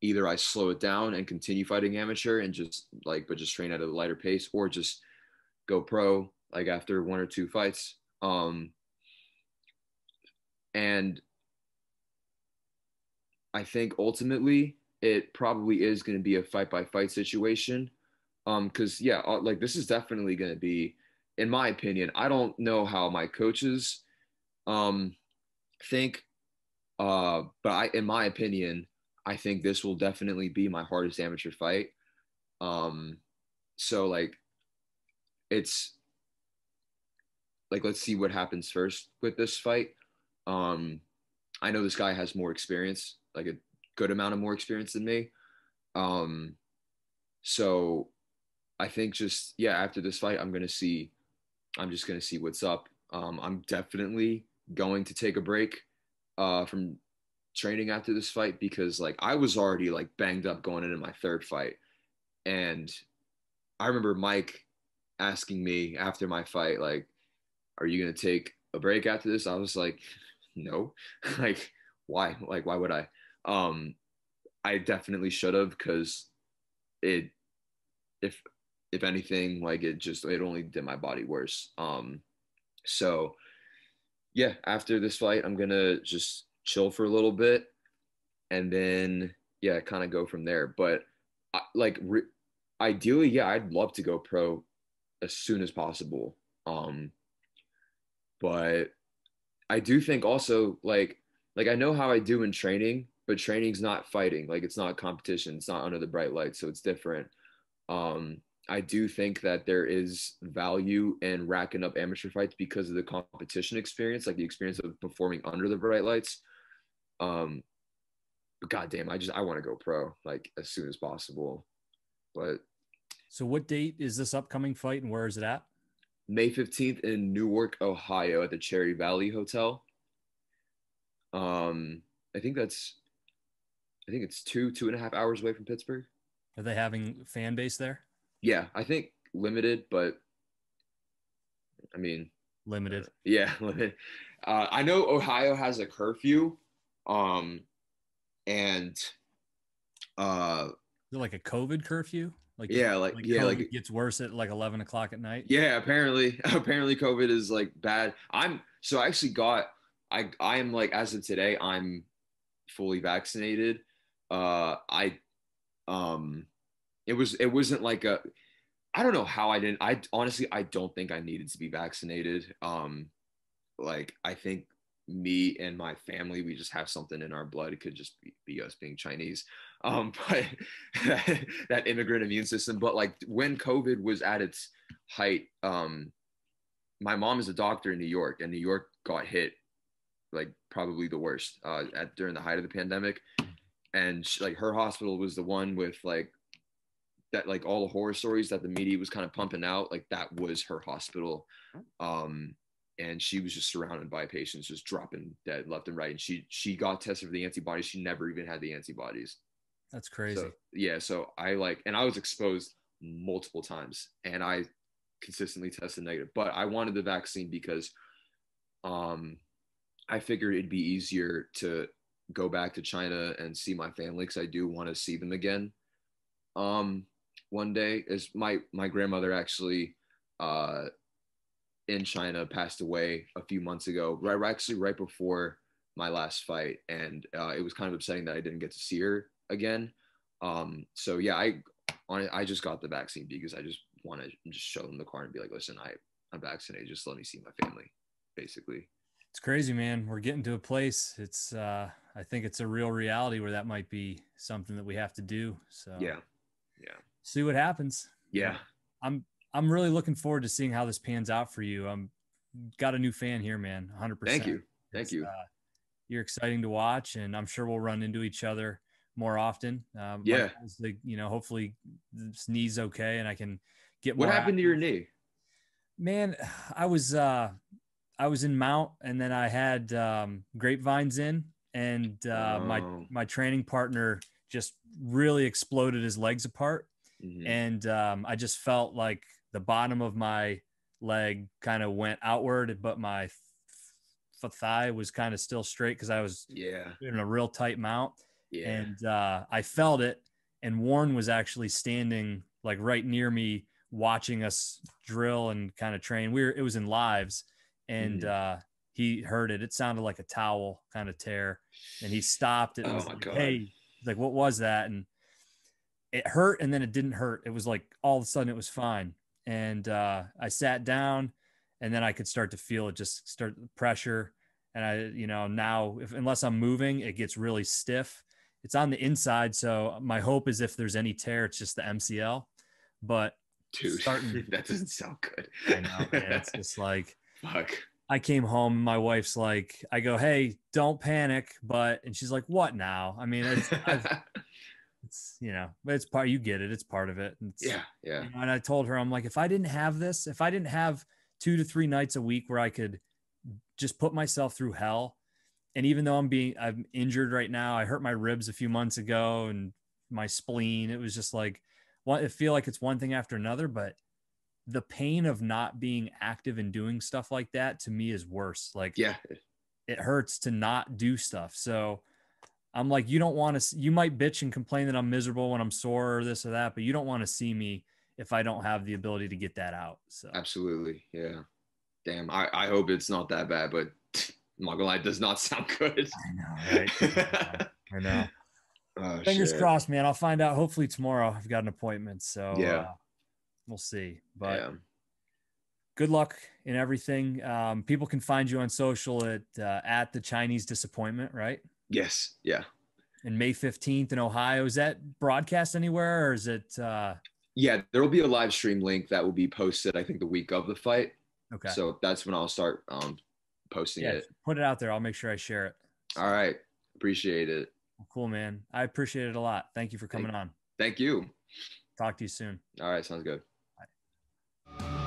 Speaker 2: either I slow it down and continue fighting amateur and just train at a lighter pace, or just go pro like after 1 or 2 fights. And I think ultimately it probably is going to be a fight by fight situation. Because yeah, like this is definitely going to be, in my opinion, I don't know how my coaches um think, but in my opinion, I think this will definitely be my hardest amateur fight. Um, so like it's like let's see what happens first with this fight. Um, I know this guy has more experience, like a good amount of more experience than me. Um, so I think just yeah, after this fight, I'm just gonna see what's up. I'm definitely going to take a break from training after this fight because like I was already like banged up going into my 3rd fight, and I remember Mike asking me after my fight like, "Are you gonna take a break after this?" I was like, "No, like why? Like why would I?" Um, I definitely should have because it if if anything like it only did my body worse. So yeah, after this fight, I'm gonna just chill for a little bit and then yeah, kind of go from there. But ideally, yeah, I'd love to go pro as soon as possible. Um, but I do think also like I know how I do in training, but training's not fighting. Like it's not competition. It's not under the bright light, so it's different. Um, I do think that there is value in racking up amateur fights because of the competition experience, like the experience of performing under the bright lights. Um, but goddamn, I want to go pro like as soon as possible. But
Speaker 1: So what date is this upcoming fight and where is it at?
Speaker 2: May 15th in Newark, Ohio, at the Cherry Valley Hotel. Um, I think that's I think it's 2.5 hours away from Pittsburgh.
Speaker 1: Are they having fan base there?
Speaker 2: Yeah, I think limited, but I mean,
Speaker 1: Limited.
Speaker 2: yeah, limited. I know Ohio has a curfew, um, and
Speaker 1: Is it like a COVID curfew? Like
Speaker 2: yeah,
Speaker 1: like COVID gets worse at like 11 o'clock at night?
Speaker 2: yeah. Apparently, COVID is like bad. I actually got I am like as of today, I'm fully vaccinated. I um, it wasn't like a I don't know how I didn't. I honestly I don't think I needed to be vaccinated. Like I think me and my family we just have something in our blood. It could just be us being Chinese, but that immigrant immune system. But like when COVID was at its height, my mom is a doctor in New York, and New York got hit like probably the worst during the height of the pandemic, and like her hospital was the one with like that like all the horror stories that the media was kind of pumping out, like that was her hospital. And she was just surrounded by patients just dropping dead left and right. And she got tested for the antibodies. She never even had the antibodies.
Speaker 1: That's crazy.
Speaker 2: So yeah, so I was exposed multiple times and I consistently tested negative, but I wanted the vaccine because I figured it'd be easier to go back to China and see my family, because I do want to see them again. One day, as my grandmother actually in China passed away a few months ago, right before my last fight, and it was kind of upsetting that I didn't get to see her again. So yeah, I just got the vaccine because I just want to just show them the card and be like, listen, I'm vaccinated. Just let me see my family, basically.
Speaker 1: It's crazy, man. We're getting to a place. It's I think it's a real reality where that might be something that we have to do. So
Speaker 2: yeah,
Speaker 1: see what happens.
Speaker 2: Yeah.
Speaker 1: I'm really looking forward to seeing how this pans out for you. Got a new fan here, man. 100%.
Speaker 2: Thank you.
Speaker 1: You're exciting to watch, and I'm sure we'll run into each other more often.
Speaker 2: Yeah.
Speaker 1: Hopefully this knee's okay and I can get more.
Speaker 2: What happened to your knee?
Speaker 1: Man, I was in mount, and then I had grapevines in, and my training partner just really exploded his legs apart. Mm-hmm. And I just felt like the bottom of my leg kind of went outward, but my thigh was kind of still straight because I was in a real tight mount. Yeah. And I felt it, and Warren was actually standing like right near me watching us drill and kind of train. It was in lives, and he heard it. It sounded like a towel kind of tear, and he stopped it and was like, hey, like, what was that? And it hurt, and then it didn't hurt. It was like all of a sudden it was fine. And I sat down, and then I could start to feel it just start pressure. And now unless I'm moving, it gets really stiff. It's on the inside. So my hope is if there's any tear, it's just the MCL. But
Speaker 2: dude, that doesn't sound good.
Speaker 1: I know, man. It's just like,
Speaker 2: fuck.
Speaker 1: I came home, my wife's like, I go, hey, don't panic. And she's like, what now? I mean, it's but it's part, you get it. It's part of it.
Speaker 2: Yeah.
Speaker 1: And I told her, I'm like, if I didn't have 2 to 3 nights a week where I could just put myself through hell. And even though I'm injured right now, I hurt my ribs a few months ago and my spleen. It was just like, I feel like it's one thing after another, but the pain of not being active and doing stuff like that to me is worse. Like, it hurts to not do stuff. So I'm like, you might bitch and complain that I'm miserable when I'm sore or this or that, but you don't want to see me if I don't have the ability to get that out. So
Speaker 2: absolutely. Yeah. Damn. I hope it's not that bad, but I'm not gonna lie, it does not sound good.
Speaker 1: I know, right? I know. Oh, fingers crossed, man. I'll find out hopefully tomorrow. I've got an appointment, so we'll see. But good luck in everything. People can find you on social at the Chinese Disappointment, right?
Speaker 2: Yes. Yeah.
Speaker 1: And May 15th in Ohio. Is that broadcast anywhere, or is it?
Speaker 2: Yeah, there will be a live stream link that will be posted, I think, the week of the fight.
Speaker 1: Okay.
Speaker 2: So that's when I'll start posting it.
Speaker 1: Put it out there. I'll make sure I share it.
Speaker 2: All right. Appreciate it.
Speaker 1: Cool, man. I appreciate it a lot. Thank you for coming on.
Speaker 2: Thank you.
Speaker 1: Talk to you soon.
Speaker 2: All right. Sounds good.
Speaker 1: Bye.